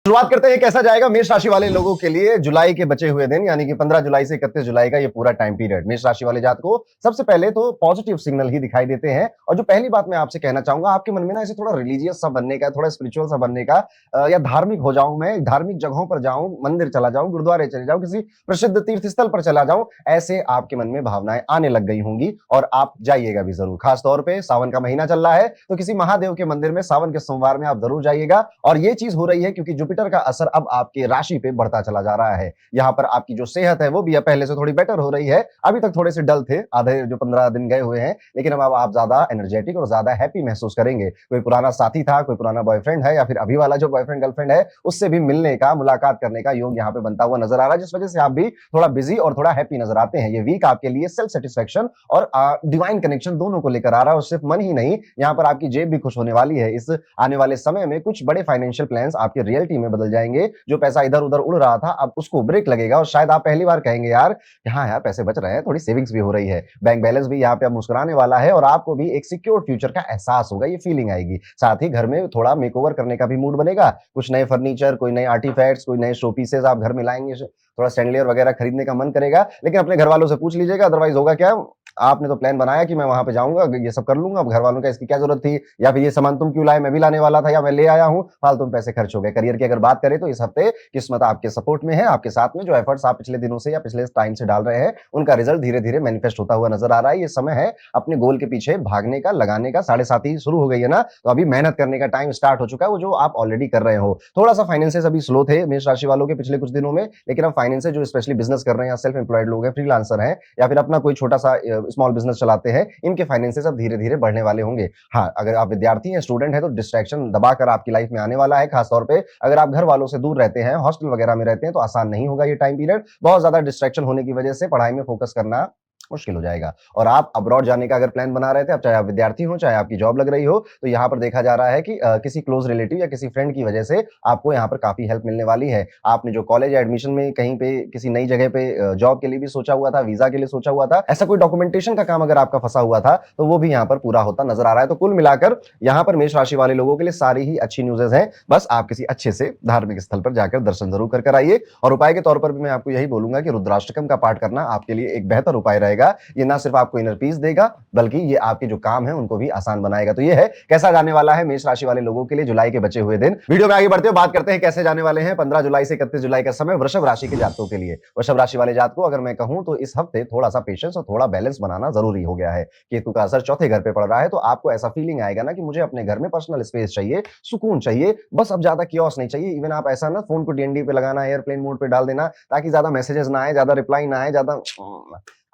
शुरुआत करते हैं कैसा जाएगा मेष राशि वाले लोगों के लिए जुलाई के बचे हुए दिन यानी कि 15 जुलाई से 31 जुलाई का ये पूरा टाइम पीरियड मेष राशि वाले जात को सबसे पहले तो पॉजिटिव सिग्नल ही दिखाई देते हैं। और जो पहली बात मैं आपसे कहना चाहूंगा, आपके मन में ना ऐसे थोड़ा रिलीजियस सा बनने का, थोड़ा स्पिरिचुअल सा बनने का, या धार्मिक हो जाऊं, मैं धार्मिक जगहों पर जाऊं, मंदिर चला जाऊं, गुरुद्वारे चले जाऊं, किसी प्रसिद्ध तीर्थ स्थल पर चला जाऊं, ऐसे आपके मन में भावनाएं आने लग गई होंगी और आप जाइएगा भी जरूर। खासतौर पर सावन का महीना चल रहा है तो किसी महादेव के मंदिर में सावन के सोमवार में आप जरूर जाइएगा। और ये चीज हो रही है क्योंकि जुपिटर का असर अब आपकी राशि पे बढ़ता चला जा रहा है। यहाँ पर आपकी जो सेहत है वो भी पहले से थोड़ी बेटर हो रही है। अभी तक थोड़े से डल थे, आधे जो 15 दिन गए हुए हैं, लेकिन अब आप ज्यादा एनर्जेटिक और ज्यादा हैप्पी महसूस करेंगे। कोई पुराना साथी था, कोई पुराना बॉयफ्रेंड है, या फिर अभी वाला जो बॉयफ्रेंड गर्लफ्रेंड है उससे भी मिलने का, मुलाकात करने का योग यहाँ पे बनता हुआ नजर आ रहा है, जिस वजह से आप भी थोड़ा बिजी और थोड़ा हैप्पी नजर आते हैं। ये वीक आपके लिए सेल्फ सेटिस्फेक्शन और डिवाइन कनेक्शन दोनों को लेकर आ रहा है। और सिर्फ मन ही नहीं, यहाँ पर आपकी जेब भी खुश होने वाली है। इस आने वाले समय में कुछ बड़े फाइनेंशियल प्लान्स आपके रियलिटी में बदल जाएंगे। जो पैसा इधर उधर उड़ रहा था अब उसको ब्रेक लगेगा और शायद आप पहली बार कहेंगे यार यहाँ यार पैसे बच रहे हैं, थोड़ी सेविंग्स भी हो रही है, बैंक बैलेंस भी यहाँ पे अब मुस्कुराने वाला है और आपको भी एक सिक्योर फ्यूचर का एहसास होगा, ये फीलिंग आएगी। साथ ही घर में थोड़ा मेकओवर करने का भी मूड बनेगा। कुछ नए फर्नीचर, कोई नए आर्टिफैक्ट्स, कोई नए शो पीसेस आप घर में लाएंगे, थोड़ा सैंडलियर वगैरह खरीदने का मन करेगा। लेकिन अपने घर वालों से पूछ लीजिएगा, अदरवाइज होगा क्या, आपने तो प्लान बनाया कि मैं वहां पे जाऊंगा, ये सब कर लूंगा, अब घर वालों का इसकी क्या जरूरत थी, या फिर ये सामान तुम क्यों लाए, मैं भी लाने वाला था, या मैं ले आया हूं, फालतू में पैसे खर्च हो गए। करियर की अगर बात करें तो इस हफ्ते किस्मत आपके सपोर्ट में है, आपके साथ में। जो एफर्ट्स आप पिछले दिनों से या पिछले टाइम से डाल रहे हैं उनका रिजल्ट धीरे धीरे मैनिफेस्ट होता हुआ नजर आ रहा है। ये समय है अपने गोल के पीछे भागने का, लगाने का। 7:30 ही शुरू हो गई है ना, तो अभी मेहनत करने का टाइम स्टार्ट हो चुका है, वो जो आप ऑलरेडी कर रहे हो। थोड़ा सा फाइनेंसेस अभी स्लो थे मेष राशि वालों के पिछले कुछ दिनों में, लेकिन अब फाइनेंसेस जो स्पेशली बिजनेस कर रहे हैं, सेल्फ एम्प्लॉयड लोग हैं, फ्रीलांसर हैं, या फिर अपना कोई छोटा सा स्मॉल बिजनेस चलाते हैं, इनके फाइनेंसेस अब धीरे धीरे बढ़ने वाले होंगे। हाँ, अगर आप विद्यार्थी हैं, स्टूडेंट हैं, तो डिस्ट्रैक्शन दबाकर आपकी लाइफ में आने वाला है। खासतौर पे अगर आप घर वालों से दूर रहते हैं, हॉस्टल वगैरह में रहते हैं, तो आसान नहीं होगा ये टाइम पीरियड। बहुत ज्यादा डिस्ट्रैक्शन होने की वजह से पढ़ाई में फोकस करना मुश्किल हो जाएगा। और आप अब्रॉड जाने का अगर प्लान बना रहे थे, अब चाहे आप विद्यार्थी हो, चाहे आपकी जॉब लग रही हो, तो यहाँ पर देखा जा रहा है कि किसी क्लोज रिलेटिव या किसी फ्रेंड की वजह से आपको यहाँ पर काफी हेल्प मिलने वाली है। आपने जो कॉलेज या एडमिशन में कहीं पे किसी नई जगह पे जॉब के लिए भी सोचा हुआ था, वीजा के लिए सोचा हुआ था, ऐसा कोई डॉक्यूमेंटेशन का काम अगर आपका फंसा हुआ था तो वो भी यहाँ पर पूरा होता नजर आ रहा है। तो कुल मिलाकर यहाँ पर मेष राशि वाले लोगों के लिए सारी ही अच्छी न्यूज़ेस हैं। बस आप किसी अच्छे से धार्मिक स्थल पर जाकर दर्शन जरूर कर आइए। और उपाय के तौर पर भी मैं आपको यही बोलूंगा कि रुद्राष्टकम का पाठ करना आपके लिए एक बेहतर उपाय रहेगा। ये ना सिर्फ आपको इनर पीस देगा, बल्कि ये आपके जो काम है उनको भी आसान बनाएगा। तो ये है कैसा जाने वाला है मेष राशि वाले लोगों के लिए जुलाई के बचे हुए दिन। वीडियो में आगे बढ़ते हुए बात करते हैं कैसे जाने वाले हैं 15 जुलाई से 31 जुलाई का समय वृषभ राशि के जातकों के लिए। वृषभ राशि वाले जातकों अगर मैं कहूं तो इस हफ्ते थोड़ा सा पेशेंस और थोड़ा बैलेंस बनाना जरूरी हो गया है। केतु का असर चौथे घर पे पड़ रहा है, तो आपको ऐसा फीलिंग आएगा ना कि मुझे अपने घर में पर्सनल स्पेस चाहिए, सुकून चाहिए, बस अब ज्यादा कियोस नहीं चाहिए। इवन आप ऐसा ना फोन को डीएनडी पे लगाना, एयरप्लेन मोड पे डाल देना, ताकि ज्यादा मैसेजेस ना आए, ज्यादा रिप्लाई ना आए, ज्यादा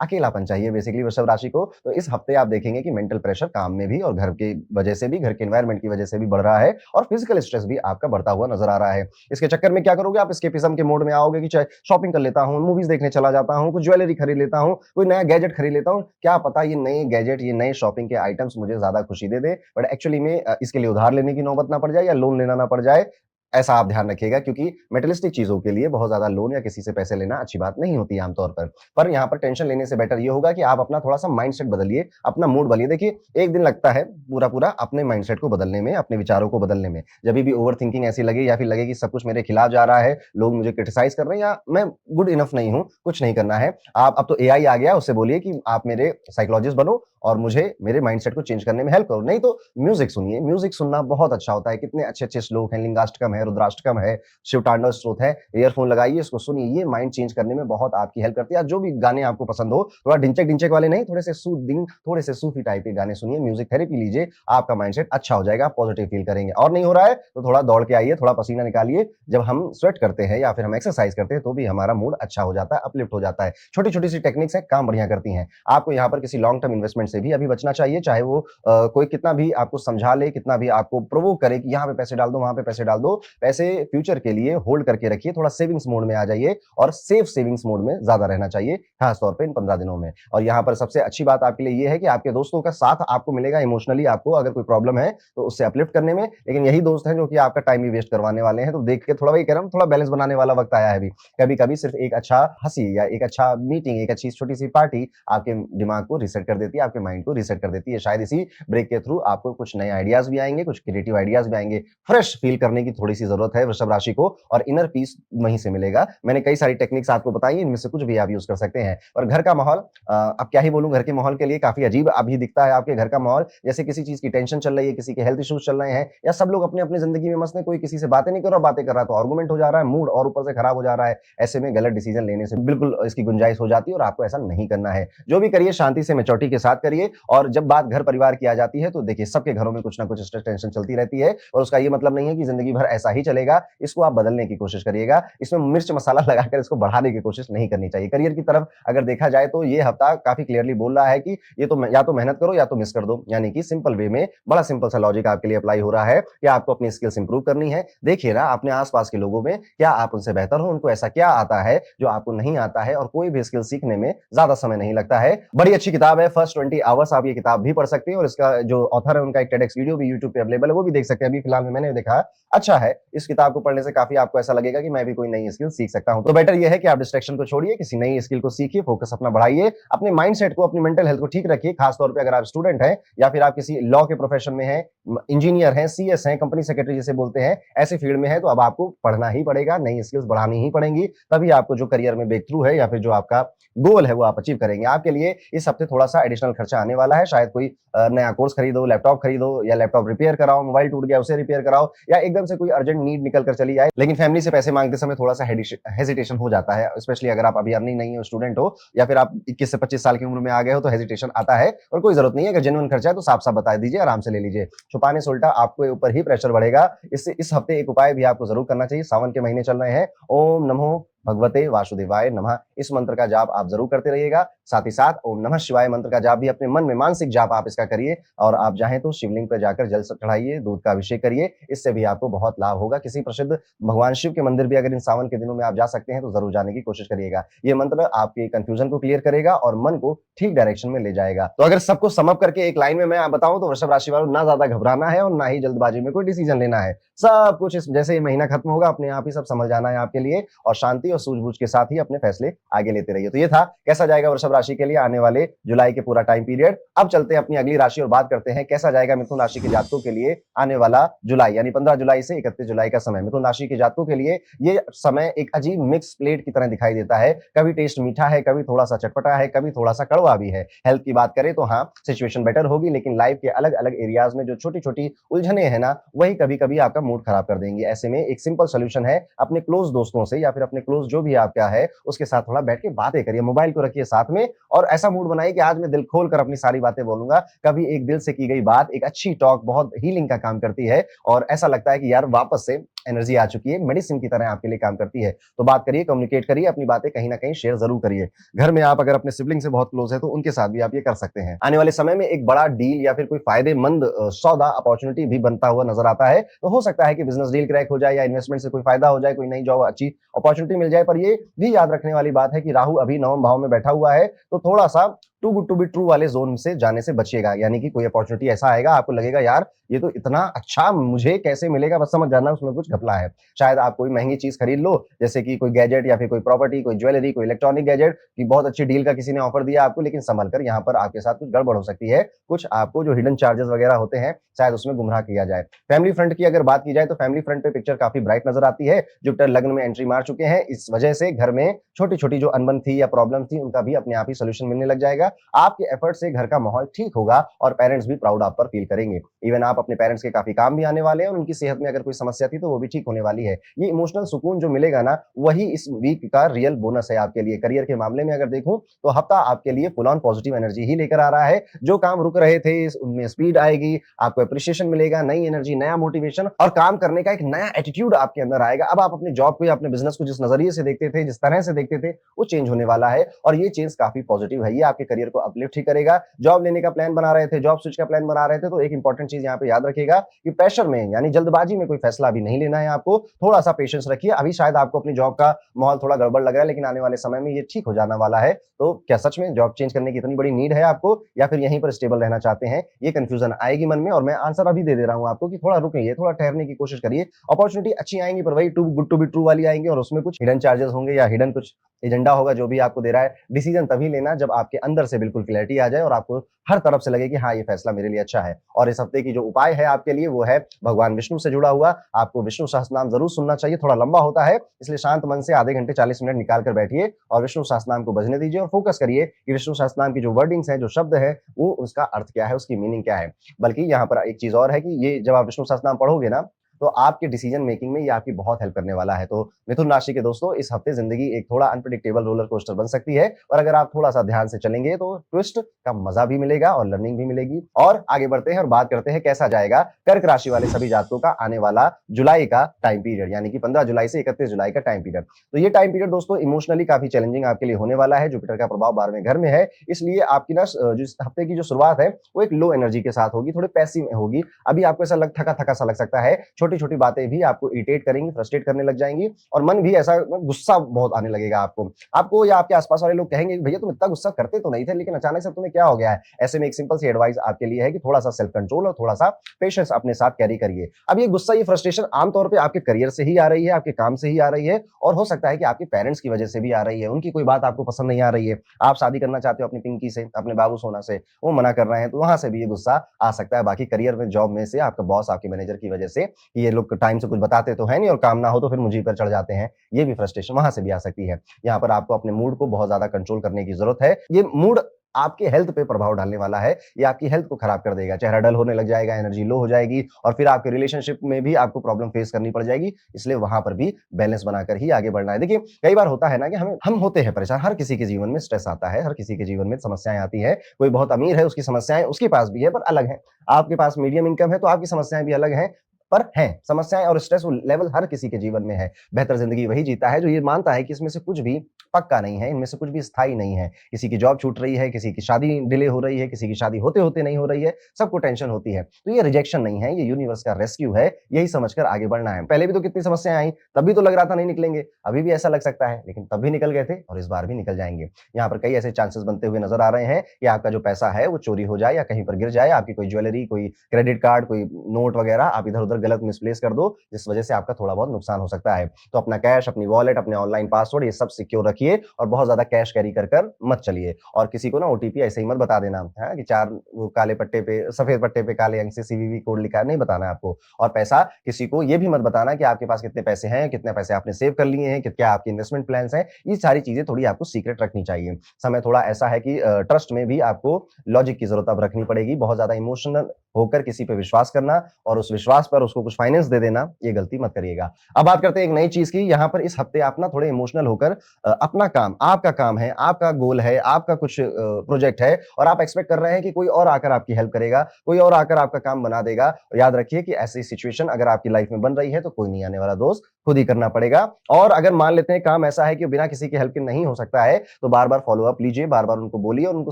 अकेलापन चाहिए बेसिकली वृषभ राशि को। तो इस हफ्ते आप देखेंगे कि मेंटल प्रेशर काम में भी और घर की वजह से भी, घर के एनवायरनमेंट की वजह से भी बढ़ रहा है, और फिजिकल स्ट्रेस भी आपका बढ़ता हुआ नजर आ रहा है। इसके चक्कर में क्या करोगे, आप एस्केपिज्म के मोड में आओगे कि चाहे शॉपिंग कर लेता हूं, मूवीज देखने चला जाता हूं, कुछ ज्वेलरी खरीद लेता हूं, कोई नया गैजेट खरीद लेता हूं। क्या पता ये नए गैजेट, ये नए शॉपिंग के आइटम्स मुझे ज्यादा खुशी दे दे, बट एक्चुअली में इसके लिए उधार लेने की नौबत ना पड़ जाए या लोन लेना ना पड़ जाए। ऐसा आप ध्यान रखिएगा, क्योंकि मेटेरियलिस्टिक चीजों के लिए बहुत ज्यादा लोन या किसी से पैसे लेना अच्छी बात नहीं होती आमतौर पर। यहाँ पर टेंशन लेने से बेटर ये होगा कि आप अपना थोड़ा सा माइंडसेट बदलिए, अपना मूड बदलिए। देखिए, एक दिन लगता है पूरा पूरा अपने माइंडसेट को बदलने में, अपने विचारों को बदलने में। जब भी ओवर थिंकिंग ऐसी लगे या फिर लगे कि सब कुछ मेरे खिलाफ जा रहा है, लोग मुझे क्रिटिसाइज कर रहे हैं, या मैं गुड इनफ नहीं हूं, कुछ नहीं करना है, आप अब तो एआई आ गया, उससे बोलिए कि आप मेरे साइकोलॉजिस्ट बनो और मुझे मेरे माइंडसेट को चेंज करने में हेल्प करो। नहीं तो म्यूजिक सुनिए, म्यूजिक सुनना बहुत अच्छा होता है। कितने अच्छे अच्छे श्लोक हैं, लिंगाष्टकम है, रुद्राष्टकम है, शिव तांडव स्तोत्र है, ईयरफोन लगाइए, इसको सुनिए, ये माइंड चेंज करने में बहुत आपकी हेल्प करती है। जो भी गाने आपको पसंद हो, थोड़ा ढिंचक ढिंचक वाले नहीं, थोड़े से सूदिंग, थोड़े से सूफी टाइप के गाने सुनिए, म्यूजिक थेरेपी लीजिए, आपका माइंडसेट अच्छा हो जाएगा, पॉजिटिव फील करेंगे। और नहीं हो रहा है तो थोड़ा दौड़ के आइए, थोड़ा पसीना निकालिए। जब हम स्वेट करते हैं या फिर हम एक्सरसाइज करते हैं तो भी हमारा मूड अच्छा हो जाता है, अपलिफ्ट हो जाता है। छोटी छोटी सी टेक्निक्स है, काम बढ़िया करती हैं। आपको यहाँ पर किसी लॉन्ग टर्म इन्वेस्टमेंट से भी अभी बचना चाहिए, चाहे वो कोई कितना भी आपको समझा ले, कितना भी आपको प्रोवोक करे कि यहाँ पे पैसे डाल दो, वहां पे पैसे डाल दो। पैसे फ्यूचर के लिए होल्ड करके रखिए, थोड़ा सेविंग्स मोड में आ जाइए, और सेफ सेविंग्स मोड में ज्यादा रहना चाहिए, खासतौर पे इन 15 दिनों में। और यहाँ पर सबसे अच्छी बात आपके लिए ये है कि आपके दोस्तों का साथ आपको मिलेगा इमोशनली, आपको अगर कोई प्रॉब्लम है तो उससे अपलिफ्ट करने में। लेकिन यही दोस्त हैं जो कि आपका टाइम भी वेस्ट करवाने वाले हैं। तो देख के थोड़ा, वही कह रहा हूं, थोड़ा बैलेंस बनाने वाला वक्त आया है अभी। कभी कभी सिर्फ एक अच्छा हंसी या एक अच्छा मीटिंग, एक अच्छी छोटी सी पार्टी आपके दिमाग को रिसेट कर देती है, आपके माइंड को रिसेट कर देती है। शायद इसी ब्रेक के थ्रू आपको कुछ नए आइडियाज भी आएंगे, कुछ क्रिएटिव आइडियाज भी आएंगे, फ्रेश फील करने की थोड़ी सी सी जरूरत है वृषभ राशि को, और इनर पीस वहीं से मिलेगा। मैंने कई सारी टेक्निक्स आपको बताई, इनमें से कुछ भी आप यूज कर सकते हैं। और घर का माहौल, अब क्या ही बोलूं, घर के माहौल के लिए काफी अजीब अभी दिखता है आपके घर का माहौल, जैसे किसी चीज की टेंशन चल रही है, किसी के हेल्थ इश्यूज चल रहे हैं, या सब लोग अपनी अपनी जिंदगी में मस्त है, कोई किसी से बातें नहीं कर रहा, बातें कर रहा तो आर्गुमेंट हो जा रहा है, मूड और ऊपर से खराब हो जा रहा है। ऐसे में गलत डिसीजन लेने से बिल्कुल इसकी गुंजाइश हो जाती है, और आपको ऐसा नहीं करना है। जो भी करिए शांति से, मैच्योरिटी के साथ करिए। और जब बात घर परिवार की आ जाती है तो देखिए, सबके घरों में कुछ ना कुछ स्ट्रेस टेंशन चलती रहती है, और उसका ये मतलब नहीं है कि जिंदगी भर ऐसा ही चलेगा। इसको आप बदलने की कोशिश करिएगा, इसमें मिर्च मसाला लगाकर इसको बढ़ाने की कोशिश नहीं करनी चाहिए। करियर की तरफ अगर देखा जाए तो ये हफ्ता काफी क्लियरली बोल रहा है कि ये तो या तो मेहनत करो या तो मिस कर दो, यानी कि सिंपल वे में बड़ा सिंपल सा लॉजिक आपके लिए अप्लाई हो रहा है कि आपको अपनी स्किल्स इंप्रूव करनी है। देखिए ना अपने आसपास के लोगों में, क्या आप उनसे बेहतर हो, उनको ऐसा क्या आता है जो आपको नहीं आता है, और कोई भी स्किल सीखने में ज्यादा समय नहीं लगता है। बड़ी अच्छी किताब है फर्स्ट 20 आवर्स, आप ये किताब भी पढ़ सकते हैं, और इसका जो ऑथर है उनका एक टेडेक्स वीडियो भी यूट्यूब पे अवेलेबल है, वो भी देख सकते हैं। अभी फिलहाल में मैंने देखा, अच्छा है। इस किताब को पढ़ने से काफी आपको ऐसा लगेगा कि मैं भी कोई नई स्किल सीख सकता हूं। तो बेटर यह है कि आप डिस्ट्रैक्शन को छोड़िए, किसी नई स्किल को सीखिए, फोकस अपना बढ़ाइए, अपने माइंडसेट को, अपनी मेंटल हेल्थ को ठीक रखिए। खासतौर पे अगर आप स्टूडेंट हैं, या फिर आप किसी लॉ के प्रोफेशन में हैं, इंजीनियर हैं, सीएस हैं, कंपनी सेक्रेटरी जिसे बोलते हैं, ऐसे फील्ड में है, तो अब आपको पढ़ना ही पड़ेगा, नई स्किल्स बढ़ानी ही पड़ेंगी, तभी आपको जो करियर में ब्रेक थ्रू है या फिर जो आपका गोल है वो आप अचीव करेंगे। आपके लिए इस हफ्ते थोड़ा सा एडिशनल खर्चा आने वाला है, शायद कोई नया कोर्स खरीदो, लैपटॉप खरीदो, या लैपटॉप रिपेयर कराओ, मोबाइल टूट गया उसे रिपेयर कराओ, या एकदम से कोई अर्जेंट नीड निकल कर चली आए। लेकिन फैमिली से पैसे मांगते समय थोड़ा सा हेजिटेशन हो जाता है, स्पेशली अगर आप अभी अर्निंग नहीं हो, स्टूडेंट हो, या फिर आप 21 से 25 साल की उम्र में आ गए हो, तो हेजिटेशन आता है। और कोई जरूरत नहीं है, अगर जेन्युइन खर्चा है तो साफ साफ बता दीजिए, आराम से ले लीजिए। छुपाने से उल्टा आपके ऊपर ही प्रेशर बढ़ेगा। इससे इस हफ्ते एक उपाय भी आपको जरूर करना चाहिए। सावन के महीने चल रहे हैं, ओम नमो भगवते वासुदेवाय नमः, इस मंत्र का जाप आप जरूर करते रहिएगा। साथ ही साथ ओम नमः शिवाय मंत्र का जाप भी अपने मन में मानसिक जाप आप इसका करिए, और आप चाहें तो शिवलिंग पर जाकर जल चढ़ाइए, दूध का अभिषेक करिए, इससे भी आपको बहुत लाभ होगा। किसी प्रसिद्ध भगवान शिव के मंदिर भी अगर इन सावन के दिनों में आप जा सकते हैं तो जरूर जाने की कोशिश करिएगा। ये मंत्र आपके कंफ्यूजन को क्लियर करेगा और मन को ठीक डायरेक्शन में ले जाएगा। तो अगर सबको समअप करके एक लाइन में मैं बताऊं तो वृषभ राशि वालों, ना ज्यादा घबराना है और ना ही जल्दबाजी में कोई डिसीजन लेना है। सब कुछ जैसे ये महीना खत्म होगा अपने आप ही सब समझ जाना है आपके लिए, और शांति और सूझबूझ के साथ ही अपने फैसले आगे लेते रहिए। तो ये था कैसा जाएगा वृषभ राशि के लिए आने वाले जुलाई के पूरा टाइम पीरियड। अब चलते हैं अपनी अगली राशि और बात करते हैं कैसा जाएगा मिथुन राशि के जातकों के लिए आने वाला जुलाई, यानी 15 जुलाई से 31 जुलाई का समय। मिथुन राशि के जातकों के लिए ये समय एक अजीब मिक्स प्लेट की तरह दिखाई देता है। कभी टेस्ट मीठा है, कभी थोड़ा सा चटपटा है, कभी थोड़ा सा कड़वा भी है। हेल्थ की बात करें तो हाँ, सिचुएशन बेटर होगी, लेकिन लाइफ के अलग अलग एरियाज में जो छोटी छोटी उलझने हैं ना, वही कभी कभी आपका मूड खराब कर देंगे। ऐसे में एक सिंपल सोल्यूशन है, अपने क्लोज दोस्तों से या फिर अपने क्लोज जो भी आपका है उसके साथ थोड़ा बैठ के बातें करिए, मोबाइल को रखिए साथ में, और ऐसा मूड बनाइए कि आज मैं दिल खोल कर अपनी सारी बातें बोलूंगा। कभी एक दिल से की गई बात, एक अच्छी टॉक बहुत हीलिंग का काम करती है, और ऐसा लगता है कि यार वापस से एनर्जी आ चुकी है, मेडिसिन की तरह आपके लिए काम करती है। तो बात करिए, कम्युनिकेट करिए, अपनी बातें कहीं ना कहीं शेयर जरूर करिए। घर में आप अगर अपने सिबलिंग से बहुत क्लोज है तो उनके साथ भी आप ये कर सकते हैं। आने वाले समय में एक बड़ा डील या फिर कोई फायदेमंद सौदा अपॉर्चुनिटी भी बनता हुआ नजर आता है। तो हो सकता है कि बिजनेस डील क्रैक हो जाए, या इन्वेस्टमेंट से कोई फायदा हो जाए, कोई नई जॉब अच्छी अपॉर्चुनिटी मिल जाए। पर ये भी याद रखने वाली बात है कि राहु अभी नवम भाव में बैठा हुआ है, तो थोड़ा सा too good to be true वाले जोन से जाने से बचिएगा। यानी कि कोई अपॉर्चुनिटी ऐसा आएगा, आपको लगेगा यार ये तो इतना अच्छा मुझे कैसे मिलेगा, बस समझ जाना उसमें कुछ घपला है। शायद आप कोई महंगी चीज खरीद लो, जैसे कि कोई गैजेट या फिर कोई प्रॉपर्टी, कोई ज्वेलरी, कोई इलेक्ट्रॉनिक गैजेट की बहुत अच्छी डील का किसी ने ऑफर दिया आपको, लेकिन संभल कर, यहाँ पर आपके साथ कुछ गड़बड़ हो सकती है। कुछ आपको जो हिडन चार्जेस वगैरह होते हैं शायद उसमें गुमराह किया जाए। फैमिली फ्रंट की अगर बात की जाए तो फैमिली फ्रंट पे पिक्चर काफी ब्राइट नजर आती है। जुपिटर लग्न में एंट्री मार चुके हैं, इस वजह से घर में छोटी छोटी जो अनबन थी या प्रॉब्लम थी उनका भी अपने आप ही सोल्यूशन मिलने लग जाएगा। आपके एफर्ट से घर का माहौल ठीक होगा और पेरेंट्स भी प्राउड आप पर फील करेंगे। इवन आप अपने पेरेंट्स के काफी काम भी आने वाले हैं, और उनकी सेहत में अगर कोई समस्या थी तो वो भी ठीक होने वाली है। ये इमोशनल सुकून जो मिलेगा ना, वही इस वीक का रियल बोनस है आपके लिए। करियर के मामले में अगर देखूं तो हफ्ता आपके लिए फुल ऑन पॉजिटिव एनर्जी ही लेकर आ रहा है। जो काम रुक रहे थे उनमें स्पीड आएगी, आपको अप्रिशिएशन मिलेगा, नई एनर्जी, नया मोटिवेशन और काम करने का एक नया एटीट्यूड आपके अंदर आएगा। अब आप अपने जॉब को या अपने बिजनेस को जिस नजरिए से देखते थे, जिस तरह से देखते थे, वो चेंज होने वाला है, और ये चेंज काफी पॉजिटिव है। ये आपके करियर को अपलिफ्ट ही करेगा। जॉब लेने का प्लान बना रहे थे, जॉब स्विच का प्लान बना रहे थे, तो एक इंपॉर्टेंट चीज यहाँ पे याद रखिएगा कि प्रेशर में यानी जल्दबाजी में कोई फैसला अभी नहीं लेना है। आपको थोड़ा सा पेशेंस रखिए। अभी शायद आपको अपनी जॉब का माहौल थोड़ा गड़बड़ लग रहा है, लेकिन आने वाले समय में ये ठीक हो जाने वाला है। तो क्या सच में जॉब चेंज करने की इतनी बड़ी नीड है आपको, या फिर यहीं पर स्टेबल रहना चाहते हैं? ये कंफ्यूजन आएगी मन में, और मैं आंसर अभी दे दे रहा हूं आपको कि थोड़ा रुकिए, थोड़ा ठहरने की कोशिश करिए। अपॉर्चुनिटी अच्छी आएंगी, पर वही too good to be true वाली आएंगी, और उसमें कुछ हिडन चार्जेस होंगे या हिडन कुछ एजेंडा होगा जो भी आपको दे रहा है, डिसीजन तभी लेना जब आपके अंदर से बिल्कुल क्लैरिटी आ जाए और आपको हर तरफ से लगे कि हाँ, ये फैसला मेरे लिए अच्छा है। और इस हफ्ते की जो उपाय है आपके लिए वो है भगवान विष्णु से जुड़ा हुआ। आपको विष्णु सहस्त्रनाम ज़रूर सुनना चाहिए, थोड़ा लंबा होता है, इसलिए शांत मन से आधे घंटे 40 मिनट निकाल कर बैठिए और विष्णु सहस्त्रनाम को बजने दीजिए और फोकस करिए कि विष्णु सहस्त्रनाम की जो वर्डिंग्स हैं, जो शब्द हैं, वो उसका अर्थ क्या है, उसकी मीनिंग क्या है। बल्कि यहाँ पर एक चीज़ और है कि ये जब आप विष्णु सहस्त्रनाम पढ़ोगे ना, तो आपके डिसीजन मेकिंग में ये आपकी बहुत हेल्प करने वाला है। तो मिथुन राशि के दोस्तों, इस हफ्ते जिंदगी एक थोड़ा अनप्रेडिक्टेबल रोलर कोस्टर बन सकती है और अगर आप थोड़ा सा ध्यान से चलेंगे तो ट्विस्ट का मजा भी मिलेगा और लर्निंग भी मिलेगी। और आगे बढ़ते हैं और बात करते हैं कैसा जाएगा कर्क राशि वाले सभी जातकों का आने वाला जुलाई का टाइम पीरियड, यानी कि 15 जुलाई से 31 जुलाई का टाइम पीरियड। तो ये टाइम पीरियड दोस्तों इमोशनली काफी चैलेंजिंग आपके लिए होने वाला है। जुपिटर का प्रभाव 12वें घर में है, इसलिए आपकी ना जो इस हफ्ते की जो शुरुआत है वो एक लो एनर्जी के साथ होगी, थोड़े पैसिव होगी। अभी आपको ऐसा थका थका सा लग सकता है, छोटी छोटी बातें भी आपको इरिटेट करेंगी, फ्रस्ट्रेट करने लग जाएंगी और मन भी ऐसा गुस्सा बहुत आने लगेगा आपको या आपके आसपास वाले लोग कहेंगे भैया तुम इतना गुस्सा करते तो नहीं थे, लेकिन अचानक से तुम्हें क्या हो गया है। ऐसे में एक सिंपल सी एडवाइस आपके लिए है कि थोड़ा सा सेल्फ कंट्रोल और थोड़ा सा पेशेंस अपने साथ कैरी करिए। अब ये गुस्सा, ये फ्रस्ट्रेशन आमतौर पर आपके करियर से ही आ रही है, आपके काम से ही आ रही है और हो सकता है कि आपके पेरेंट्स की वजह से भी आ रही है। उनकी कोई बात आपको पसंद नहीं आ रही है, आप शादी करना चाहते हो अपनी पिंकी से, अपने बाबू सोना से, वो मना कर रहे हैं, तो वहां से भी ये गुस्सा आ सकता है। बाकी करियर में, जॉब में से आपका बॉस, आपके मैनेजर की वजह से ये लोग टाइम से कुछ बताते तो है नहीं और काम ना हो तो फिर मुझे पर चढ़ जाते हैं, ये भी फ्रस्ट्रेशन वहां से भी आ सकती है। यहाँ पर आपको अपने मूड को बहुत ज्यादा कंट्रोल करने की जरूरत है। ये मूड आपके हेल्थ पे प्रभाव डालने वाला है, ये आपकी हेल्थ को खराब कर देगा, चेहरा डल होने लग जाएगा, एनर्जी लो हो जाएगी और फिर आपके रिलेशनशिप में भी आपको प्रॉब्लम फेस करनी पड़ जाएगी। इसलिए वहां पर भी बैलेंस बनाकर ही आगे बढ़ना है। देखिए कई बार होता है ना कि हम होते हैं परेशान, हर किसी के जीवन में स्ट्रेस आता है, हर किसी के जीवन में समस्याएं आती है। कोई बहुत अमीर है, उसकी समस्याएं उसके पास भी है पर अलग है, आपके पास मीडियम इनकम है तो आपकी समस्याएं भी अलग हैं, पर हैं समस्याएं और स्ट्रेस लेवल हर किसी के जीवन में है। बेहतर जिंदगी वही जीता है जो ये मानता है कि इसमें से कुछ भी पक्का नहीं है, इनमें से कुछ भी स्थायी नहीं है। किसी की जॉब छूट रही है, किसी की शादी डिले हो रही है, किसी की शादी होते होते नहीं हो रही है, सबको टेंशन होती है। तो ये रिजेक्शन नहीं है, ये यूनिवर्स का रेस्क्यू है, यही समझकर आगे बढ़ना है। पहले भी तो कितनी समस्याएं आई, तब भी तो लग रहा था नहीं निकलेंगे, अभी भी ऐसा लग सकता है, लेकिन तब भी निकल गए थे और इस बार भी निकल जाएंगे। यहाँ पर कई ऐसे चांसेस बनते हुए नजर आ रहे हैं कि आपका जो पैसा है वो चोरी हो जाए या कहीं पर गिर जाए, आपकी कोई ज्वेलरी, कोई क्रेडिट कार्ड, कोई नोट वगैरह आप इधर उधर गलत मिसप्लेस कर दो, जिस वजह से आपका थोड़ा बहुत नुकसान हो सकता है। तो अपना कैश, अपनी वॉलेट, अपने ऑनलाइन पासवर्ड ये सब सिक्योर रखिए और बहुत ज्यादा कैश कैरी कर मत चलिए। और किसी को ना ओटीपी ऐसे ही मत बता देना है कि 4 वो काले पट्टे पे, सफेद पट्टे पे काले अंक से सीवीवी कोड लिखा है, नहीं बताना है आपको। और पैसा किसी को ये भी मत बताना कि आपके पास कितने पैसे हैं, कितने पैसे आपने सेव कर लिए हैं, क्या आपके इन्वेस्टमेंट प्लान्स हैं। ये सारी चीजें थोड़ी आपको सीक्रेट रखनी चाहिए। समय थोड़ा ऐसा है कि ट्रस्ट में भी आपको लॉजिक की जरूरत अब रखनी पड़ेगी। बहुत ज्यादा इमोशनल होकर किसी पे विश्वास करना और उस विश्वास पर उसको कुछ फाइनेंस दे देना, ये गलती मत करिएगा। अब बात करते हैं एक नई चीज की। यहाँ पर इस हफ्ते आप ना थोड़े इमोशनल होकर अपना काम, आपका काम है, आपका गोल है, आपका कुछ प्रोजेक्ट है और आप एक्सपेक्ट कर रहे हैं कि कोई और आकर आपकी हेल्प करेगा, कोई और आकर आपका काम बना देगा। और याद रखिए कि ऐसी सिचुएशन अगर आपकी लाइफ में बन रही है तो कोई नहीं आने वाला दोस्त, खुद ही करना पड़ेगा। और अगर मान लेते हैं काम ऐसा है कि बिना किसी की हेल्प के नहीं हो सकता है, तो बार बार फॉलो अप लीजिए, बार बार उनको बोलिए और उनको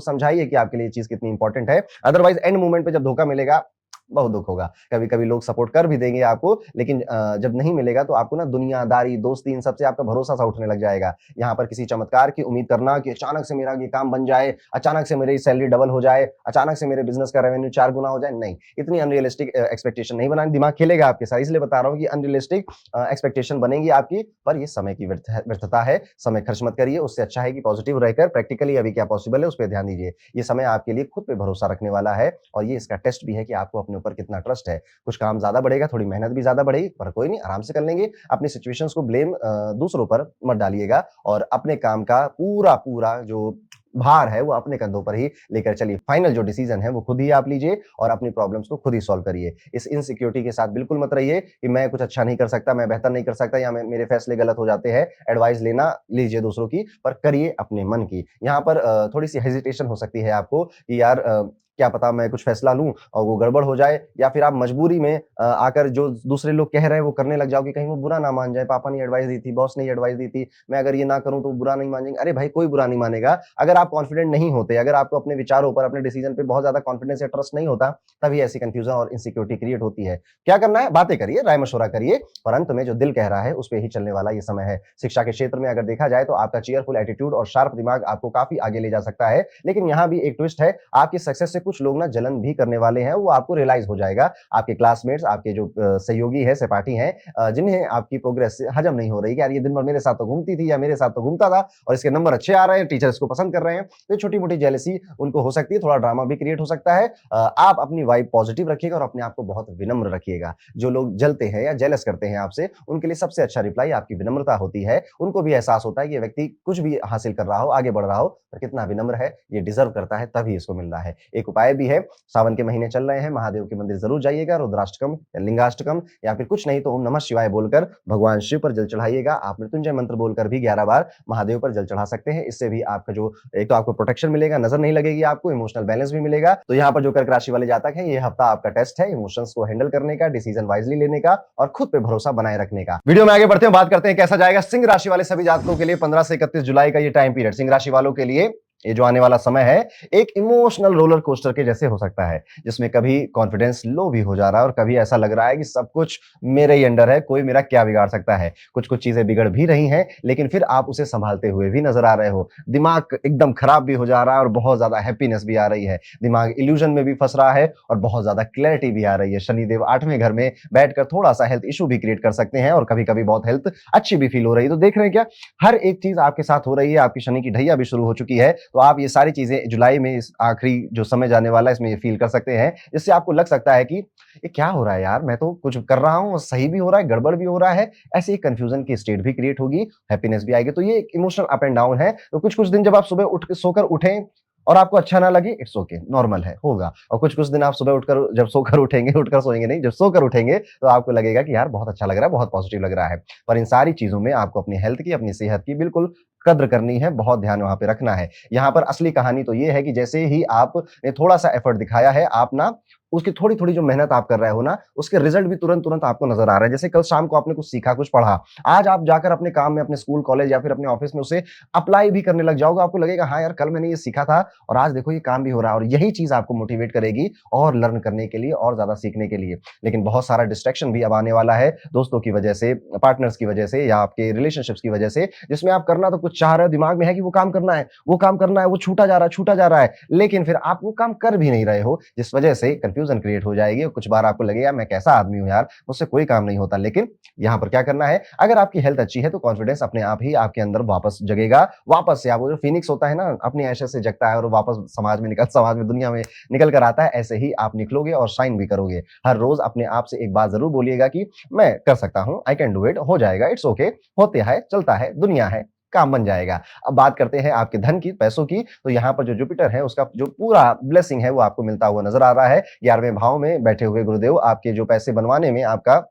समझाइए कि आपके लिए चीज कितनी इंपॉर्टेंट है। अदरवाइज एंड मोमेंट पे जब धोखा मिलेगा, बहुत दुख होगा। कभी-कभी लोग सपोर्ट कर भी देंगे आपको, लेकिन जब नहीं मिलेगा तो आपको ना दुनियादारी, दोस्ती इन सब से आपका भरोसा सा उठने लग जाएगा। यहाँ पर किसी चमत्कार की उम्मीद करना कि अचानक से मेरा ये काम बन जाए, अचानक से मेरी सैलरी डबल हो जाए, अचानक से मेरे बिज़नेस का रेवेन्यू 4 गुना हो जाए, नहीं। इतनी अनरियलिस्टिक एक्सपेक्टेशन नहीं बनानी, दिमाग खेलेगा आपके साथ। इसलिए बता रहा हूँ कि अनरियलिस्टिक एक्सपेक्टेशन बनेगी आपकी, पर ये समय की व्यर्थता है। समय खर्च मत करिए, उससे अच्छा है कि पॉजिटिव रहकर प्रैक्टिकली अभी क्या पॉसिबल है उस पे ध्यान दीजिए। ये समय आपके लिए खुद पे भरोसा रखने वाला है और ये इसका टेस्ट भी है कि आपको अपने ऊपर कितना ट्रस्ट है। कुछ काम ज्यादा बढ़ेगा, थोड़ी मेहनत भी ज्यादा बढ़ेगी, पर कोई नहीं, आराम से कर लेंगे। अपनी सिचुएशंस को ब्लेम दूसरों पर मत डालिएगा और अपने काम का पूरा पूरा जो भार है वो अपने कंधों पर ही लेकर चलिए। फाइनल जो डिसीजन है वो खुद ही आप लीजिए और अपनी प्रॉब्लम्स को खुद ही सॉल्व करिए। इस इनसिक्योरिटी के साथ बिल्कुल मत रहिए कि मैं कुछ अच्छा नहीं कर सकता, मैं बेहतर नहीं कर सकता या मेरे फैसले गलत हो जाते हैं। एडवाइस लेना लीजिए दूसरों की, पर करिए अपने मन की। यहाँ पर थोड़ी सी हेजिटेशन हो सकती है आपको कि यार क्या पता मैं कुछ फैसला लूं और वो गड़बड़ हो जाए, या फिर आप मजबूरी में आकर जो दूसरे लोग कह रहे हैं वो करने लग जाओ कि कहीं वो बुरा ना मान जाए। पापा ने एडवाइस दी थी, बॉस ने एडवाइस दी थी, मैं अगर ये ना करूं तो बुरा नहीं मानेंगे। अरे भाई कोई बुरा नहीं मानेगा। अगर आप कॉन्फिडेंट नहीं होते, अगर आपको अपने विचारों पर, अपने डिसीजन पे बहुत ज्यादा कॉन्फिडेंस या ट्रस्ट नहीं होता, तभी ऐसी कंफ्यूजन और इनसिक्योरिटी क्रिएट होती है। क्या करना है? बातें करिए, राय मशवरा करिए, पर अंत में जो दिल कह रहा है उस पर ही चलने वाला ये समय है। शिक्षा के क्षेत्र में अगर देखा जाए तो आपका चीयरफुल एटीट्यूड और शार्प दिमाग आपको काफी आगे ले जा सकता है, लेकिन यहाँ भी एक ट्विस्ट है, आपकी सक्सेस से कुछ लोग ना जलन भी करने वाले हैं, वो आपको रियलाइज़ हो जाएगा। आपके क्लासमेट्स, आपके जो सहयोगी हैं, सहपाठी हैं जिन्हें आपकी प्रोग्रेस हजम नहीं हो रही कि यार ये दिन भर मेरे साथ तो घूमती थी या मेरे साथ तो घूमता था और इसके नंबर अच्छे आ रहे हैं, टीचर इसको पसंद कर रहे हैं। तो छोटी-मोटी जेलसी उनको हो सकती है, थोड़ा ड्रामा भी क्रिएट हो सकता है। आप अपनी वाइब पॉजिटिव रखिएगा और अपने आप को बहुत विनम्र रखिएगा। जो लोग जलते हैं या जेलस करते हैं आपसे, उनके लिए सबसे अच्छा रिप्लाई आपकी विनम्रता होती है। उनको भी एहसास होता है कि ये व्यक्ति कुछ भी हासिल कर रहा हो, आगे बढ़ रहा हो, पर कितना विनम्र है, ये डिज़र्व करता है, तभी इसको मिल रहा है। एक उपाय भी है, सावन के महीने चल रहे हैं, महादेव के मंदिर ज़रूर जाइएगा, रुद्राष्टकम या लिंगाष्टकम या फिर कुछ नहीं तो ओम नमः शिवाय बोलकर भगवान शिव पर जल चढ़ाइएगा। आप मृत्युंजय मंत्र बोलकर भी 11 बार महादेव पर जल चढ़ा सकते हैं। इससे भी आपका जो एक तो आपको प्रोटेक्शन मिलेगा, नज़र नहीं लगेगी आपको, इमोशनल बैलेंस भी मिलेगा। तो यहाँ पर जो कर्क राशि वाले जातक हैं, ये हफ्ता आपका टेस्ट है इमोशंस को हैंडल करने का, डिसीजन वाइजली लेने का और खुद पे भरोसा बनाए रखने का। वीडियो में आगे बढ़ते हैं, बात करते हैं कैसा जाएगा सिंह राशि वाले सभी जातकों के लिए 15 से 31 जुलाई का ये टाइम पीरियड। सिंह राशि वालों के लिए ये जो आने वाला समय है एक इमोशनल रोलर कोस्टर के जैसे हो सकता है, जिसमें कभी कॉन्फिडेंस लो भी हो जा रहा है और कभी ऐसा लग रहा है कि सब कुछ मेरे ही अंडर है, कोई मेरा क्या बिगाड़ सकता है। कुछ-कुछ चीजें बिगड़ भी रही हैं, लेकिन फिर आप उसे संभालते हुए भी नजर आ रहे हो। दिमाग एकदम खराब भी हो जा रहा है और बहुत ज्यादा हैप्पीनेस भी आ रही है। दिमाग इल्यूजन में भी फंस रहा है और बहुत ज्यादा क्लैरिटी भी आ रही है। शनिदेव 8वें घर में बैठकर थोड़ा सा हेल्थ इशू भी क्रिएट कर सकते हैं और कभी-कभी बहुत हेल्थ अच्छी भी फील हो रही है। तो देख रहे हैं क्या, हर एक चीज आपके साथ हो रही है। आपकी शनि की ढैया भी शुरू हो चुकी है, तो आप ये सारी चीजें जुलाई में इस आखिरी जो समय जाने वाला है इसमें ये फील कर सकते हैं, जिससे आपको लग सकता है कि ये क्या हो रहा है यार, मैं तो कुछ कर रहा हूँ, सही भी हो रहा है, गड़बड़ भी हो रहा है। ऐसे ही कंफ्यूजन की स्टेट भी क्रिएट होगी, हैप्पीनेस भी आएगी। तो ये एक इमोशनल अप एंड डाउन है। तो कुछ-कुछ दिन जब आप सुबह उठ के सोकर उठें और आपको अच्छा ना लगे, इट्स ओके, नॉर्मल है, होगा। और कुछ-कुछ दिन आप सुबह उठकर जब सोकर उठेंगे, उठकर सोएंगे नहीं, जब सोकर उठेंगे तो आपको लगेगा कि यार बहुत अच्छा लग रहा है, बहुत पॉजिटिव लग रहा है। पर इन सारी चीज़ों में आपको अपनी हेल्थ की, अपनी सेहत की बिल्कुल कद्र करनी है, बहुत ध्यान वहाँ पे रखना है। यहाँ पर असली कहानी तो ये है कि जैसे ही आपने थोड़ा-सा एफर्ट दिखाया है, आप ना उसकी थोड़ी-थोड़ी जो मेहनत आप कर रहे हो ना, उसके रिजल्ट भी तुरंत-तुरंत आपको नज़र आ रहे हैं। जैसे कल शाम को आपने कुछ सीखा, कुछ पढ़ा, आज आप जाकर अपने काम में, अपने स्कूल, कॉलेज या फिर अपने ऑफिस में उसे अप्लाई भी करने लग जाओगे। आपको लगेगा हाँ यार, कल मैंने ये सीखा था और आज देखो ये काम भी हो रहा है और यही चीज़ आपको मोटिवेट करेगी और लर्न करने के लिए और ज़्यादा सीखने के लिए। लेकिन बहुत सारा डिस्ट्रैक्शन भी अब आने वाला है, दोस्तों की वजह से, पार्टनर्स की वजह से या आपके रिलेशनशिप्स की वजह से, जिसमें आप करना तो कुछ चाह रहे हो, दिमाग में है कि वो काम करना है, वो काम करना है, वो छूटा जा रहा है, छूटा जा रहा है, लेकिन फिर आप वो काम कर भी नहीं रहे हो, जिस वजह से कन्फ्यूजन क्रिएट हो जाएगी और कुछ बार आपको लगेगा मैं कैसा आदमी हूँ यार, मुझसे कोई काम नहीं होता। लेकिन यहाँ पर क्या करना है, अगर आपकी हेल्थ अच्छी है तो कॉन्फिडेंस अपने आप ही आपके अंदर वापस जगेगा। वापस से आप वो जो फिनिक्स होता है ना, अपनी एशेज़ से जगता है और वापस समाज में, दुनिया में निकल कर आता है, ऐसे ही आप निकलोगे और शाइन भी करोगे। हर रोज़ अपने आप से एक बात ज़रूर बोलिएगा कि मैं कर सकता हूँ, आई कैन डू इट, हो जाएगा, इट्स ओके, होता है, चलता है, दुनिया है, काम बन जाएगा। अब बात करते हैं आपके धन की, पैसों की, तो यहाँ पर जो जुपिटर है उसका जो पूरा ब्लेसिंग है वो आपको मिलता हुआ नज़र आ रहा है। 11वें भाव में बैठे हुए गुरुदेव आपके जो पैसे बनवाने में आपका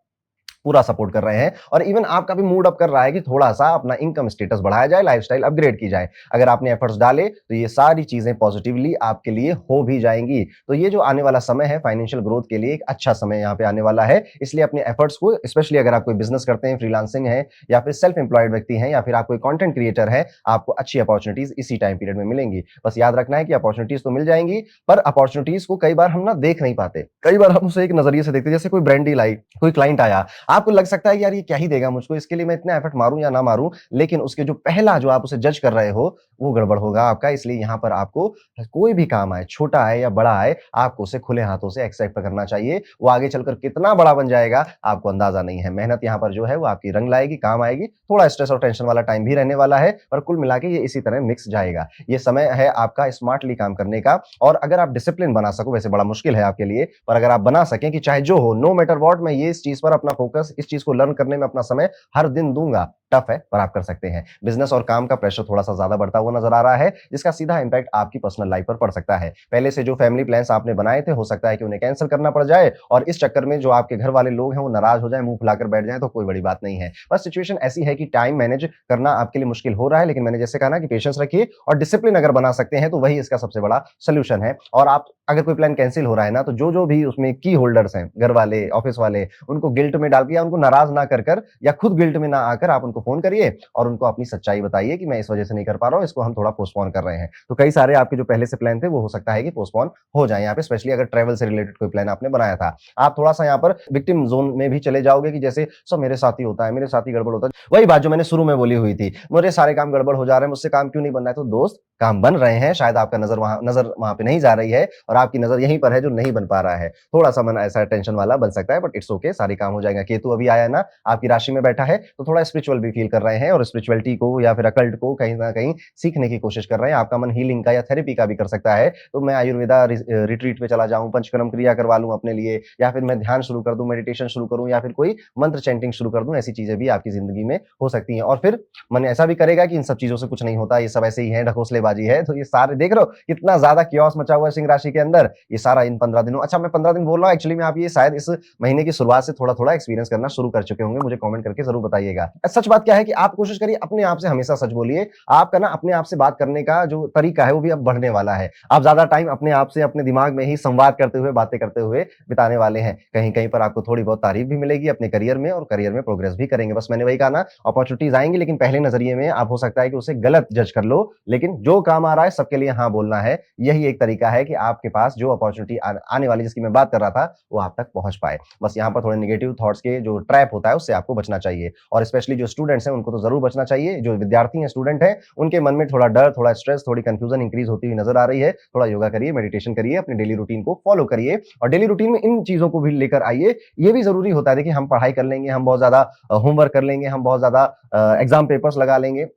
पूरा सपोर्ट कर रहे हैं और इवन आपका भी मूड अप कर रहा है कि थोड़ा-सा अपना इनकम स्टेटस बढ़ाया जाए, लाइफ़स्टाइल अपग्रेड की जाए। अगर आपने एफर्ट्स डाले, तो ये सारी चीज़ें पॉज़िटिवली आपके लिए हो भी जाएँगी। तो ये जो आने वाला समय है फाइनेंशियल ग्रोथ के लिए एक अच्छा समय यहाँ पे आने वाला है। इसलिए अपने एफर्ट्स को, स्पेशली अगर आप कोई बिज़नेस करते हैं, फ्रीलांसिंग है या फिर सेल्फ एम्प्लॉयड व्यक्ति हैं या फिर आप कोई कंटेंट क्रिएटर हैं, आपको अच्छी अपॉर्च्युनिटीज़ इसी टाइम पीरियड में मिलेंगी। बस याद रखना है कि अपॉर्च्युनिटीज़ तो मिल जाएँगी, पर अपॉर्च्युनिटीज़ को कई बार हम ना देख नहीं पाते। कई बार हम उसे एक नज़रिए से देखते हैं, जैसे कोई ब्रांड डील आई, कोई क्लाइंट आया, आपको लग सकता है कि यार ये क्या ही देगा मुझको, इसके लिए मैं इतना एफर्ट मारूँ या ना मारूँ, लेकिन उसके जो पहला जो आप उसे जज कर रहे हो, वो गड़बड़ होगा आपका। इसलिए यहाँ पर आपको कोई भी काम आए, छोटा आए या बड़ा आए, आपको उसे खुले हाथों से एक्सेप्ट करना चाहिए। वो आगे चलकर कितना बड़ा बन जाएगा, आपको अंदाजा नहीं है। मेहनत यहाँ पर जो है वो आपकी रंग लाएगी, काम आएगी। थोड़ा स्ट्रेस और टेंशन वाला टाइम भी रहने वाला है, पर कुल मिला के ये इसी तरह मिक्स जाएगा। ये समय है आपका स्मार्टली काम करने का और अगर आप डिसिप्लिन बना सको, वैसे बड़ा मुश्किल है आपके लिए, पर अगर आप बना सकें कि चाहे जो हो, नो मैटर व्हाट, मैं ये इस चीज़ पर अपना फोकस, इस चीज़ को लर्न करने में अपना समय हर दिन दूँगा। टफ है, पर आप कर सकते हैं। बिज़नेस और काम का प्रेशर थोड़ा-सा ज़्यादा बढ़ता हुआ नज़र आ रहा है, जिसका सीधा इम्पैक्ट आपकी पर्सनल लाइफ़ पर पड़ सकता है। पहले से जो फैमिली प्लान्स आपने बनाए थे, हो सकता है कि उन्हें कैंसल करना पड़ जाए और इस चक्कर में जो आपके घर वाले लोग हैं, वो नाराज़ हो जाएँ, मुँह फुलाकर बैठ जाएँ, तो कोई बड़ी बात नहीं है। बस सिचुएशन ऐसी है कि टाइम मैनेज करना आपके लिए मुश्किल हो रहा है, लेकिन मैंने जैसे कहा ना कि पेशेंस रखिए और डिसिप्लिन अगर बना सकते हैं, तो वही इसका सबसे बड़ा सॉल्यूशन है। और आप अगर कोई प्लान कैंसल हो रहा है ना, तो जो-जो भी उसमें की होल्डर्स हैं, घर वाले, ऑफ़िस वाले, उनको गिल्ट में डाल के या उनको नाराज़ ना कर या खुद गिल्ट में ना आकर आप उनको को फोन करिए और उनको अपनी सच्चाई बताइए कि मैं इस वजह से नहीं कर पा रहा हूँ, इसको हम थोड़ा पोस्टपोन कर रहे हैं। तो कई सारे आपके जो पहले से प्लान थे वो हो सकता है कि पोस्टपोन हो जाए यहाँ पे, स्पेशली अगर ट्रैवल से रिलेटेड कोई प्लान आपने बनाया था। आप थोड़ा-सा यहाँ पर विक्टिम ज़ोन में भी चले जाओगे कि जैसे सब मेरे साथ ही होता है, मेरे साथ ही गड़बड़ होता है। वही बात जो मैंने शुरू में बोली हुई थी, मेरे सारे काम गड़बड़ हो जा रहे हैं, मुझसे काम क्यों नहीं बन रहा है? तो दोस्त, काम बन रहे हैं, शायद आपका नज़र वहाँ पे नहीं जा रही है और आपकी नज़र यहीं पर है जो नहीं बन पा रहा है। थोड़ा-सा मन ऐसा टेंशन वाला बन सकता है, बट इट्स ओके, सारे काम हो जाएगा। केतु अभी आया है ना, आपकी राशि में बैठा है, तो थोड़ा स्पिरिचुअल भी फील कर रहे हैं और स्पिरिचुअलिटी को या फिर अकल्ट को कहीं न कहीं सीखने की कोशिश कर रहे हैं। आपका मन हीलिंग का या थेरेपी का भी कर सकता है, तो मैं आयुर्वेदा रिट्रीट पे चला जाऊँ, पंचकर्म क्रिया करवा लूँ अपने लिए, या फिर मैं ध्यान शुरू कर दूँ, मेडिटेशन शुरू करूँ, या फिर कोई मंत्र चैंटिंग शुरू कर दूँ, ऐसी चीज़ें भी आपकी ज़िंदगी में हो सकती हैं। और फिर मन ऐसा भी करेगा कि इन सब चीज़ों से कुछ नहीं होता, ये सब ऐसे ही है, ढकोसलेबाज़ी है। तो ये सारे देख रहे हो कितना ज़्यादा कियोस्क मचा हुआ है सिंह राशि के अंदर, ये सारा इन 15 दिनों। अच्छा, मैं 15 दिन बोल रहा हूँ, एक्चुअली में आप ये शायद इस महीने की शुरुआत से थोड़ा-थोड़ा एक्सपीरियंस करना शुरू कर चुके होंगे, मुझे कमेंट करके ज़रूर बताइएगा। सच बात क्या है कि आप कोशिश करिए अपने आप से हमेशा सच बोलिए। आपका ना अपने आप से बात करने का जो तरीका है वो भी अब बढ़ने वाला है। आप ज़्यादा टाइम अपने आप से अपने दिमाग में ही संवाद करते हुए, बातें करते हुए बिताने वाले हैं। कहीं-कहीं पर आपको थोड़ी बहुत तारीफ भी मिलेगी अपने करियर में और करियर में प्रोग्रेस भी करेंगे। बस मैंने वही कहा ना, अपॉर्च्युनिटीज़ आएँगी, लेकिन पहले नज़रिए में आप हो सकता है कि उसे गलत जज कर लो, लेकिन जो काम आ रहा है सबके लिए हाँ बोलना है। यही एक तरीका है कि आपके पास जो अपॉर्च्युनिटी आने वाली जिसकी मैं बात कर रहा था, वो आप तक पहुँच पाए। बस यहाँ पर थोड़े नेगेटिव थॉट्स के जो ट्रैप होता है उससे आपको बचना चाहिए, और स्पेशली जो स्टूडेंट्स हैं उनको तो ज़रूर बचना चाहिए। जो विद्यार्थी हैं, स्टूडेंट हैं, उनके मन में थोड़ा डर, थोड़ा स्ट्रेस, थोड़ी कन्फ्यूजन इंक्रीज़ होती हुई नज़र आ रही है। थोड़ा योगा करिए, मेडिटेशन करिए, अपनी डेली रूटीन को फॉलो करिए और डेली रूटीन में इन चीज़ों को भी लेकर आइए। ये भी ज़रूरी होता है। देखिए, हम पढ़ाई कर लेंगे, हम बहुत ज़्यादा होमवर्क कर लेंगे, हम बहुत ज़्यादा एग्ज़ाम पेपर्स लगा लेंगे,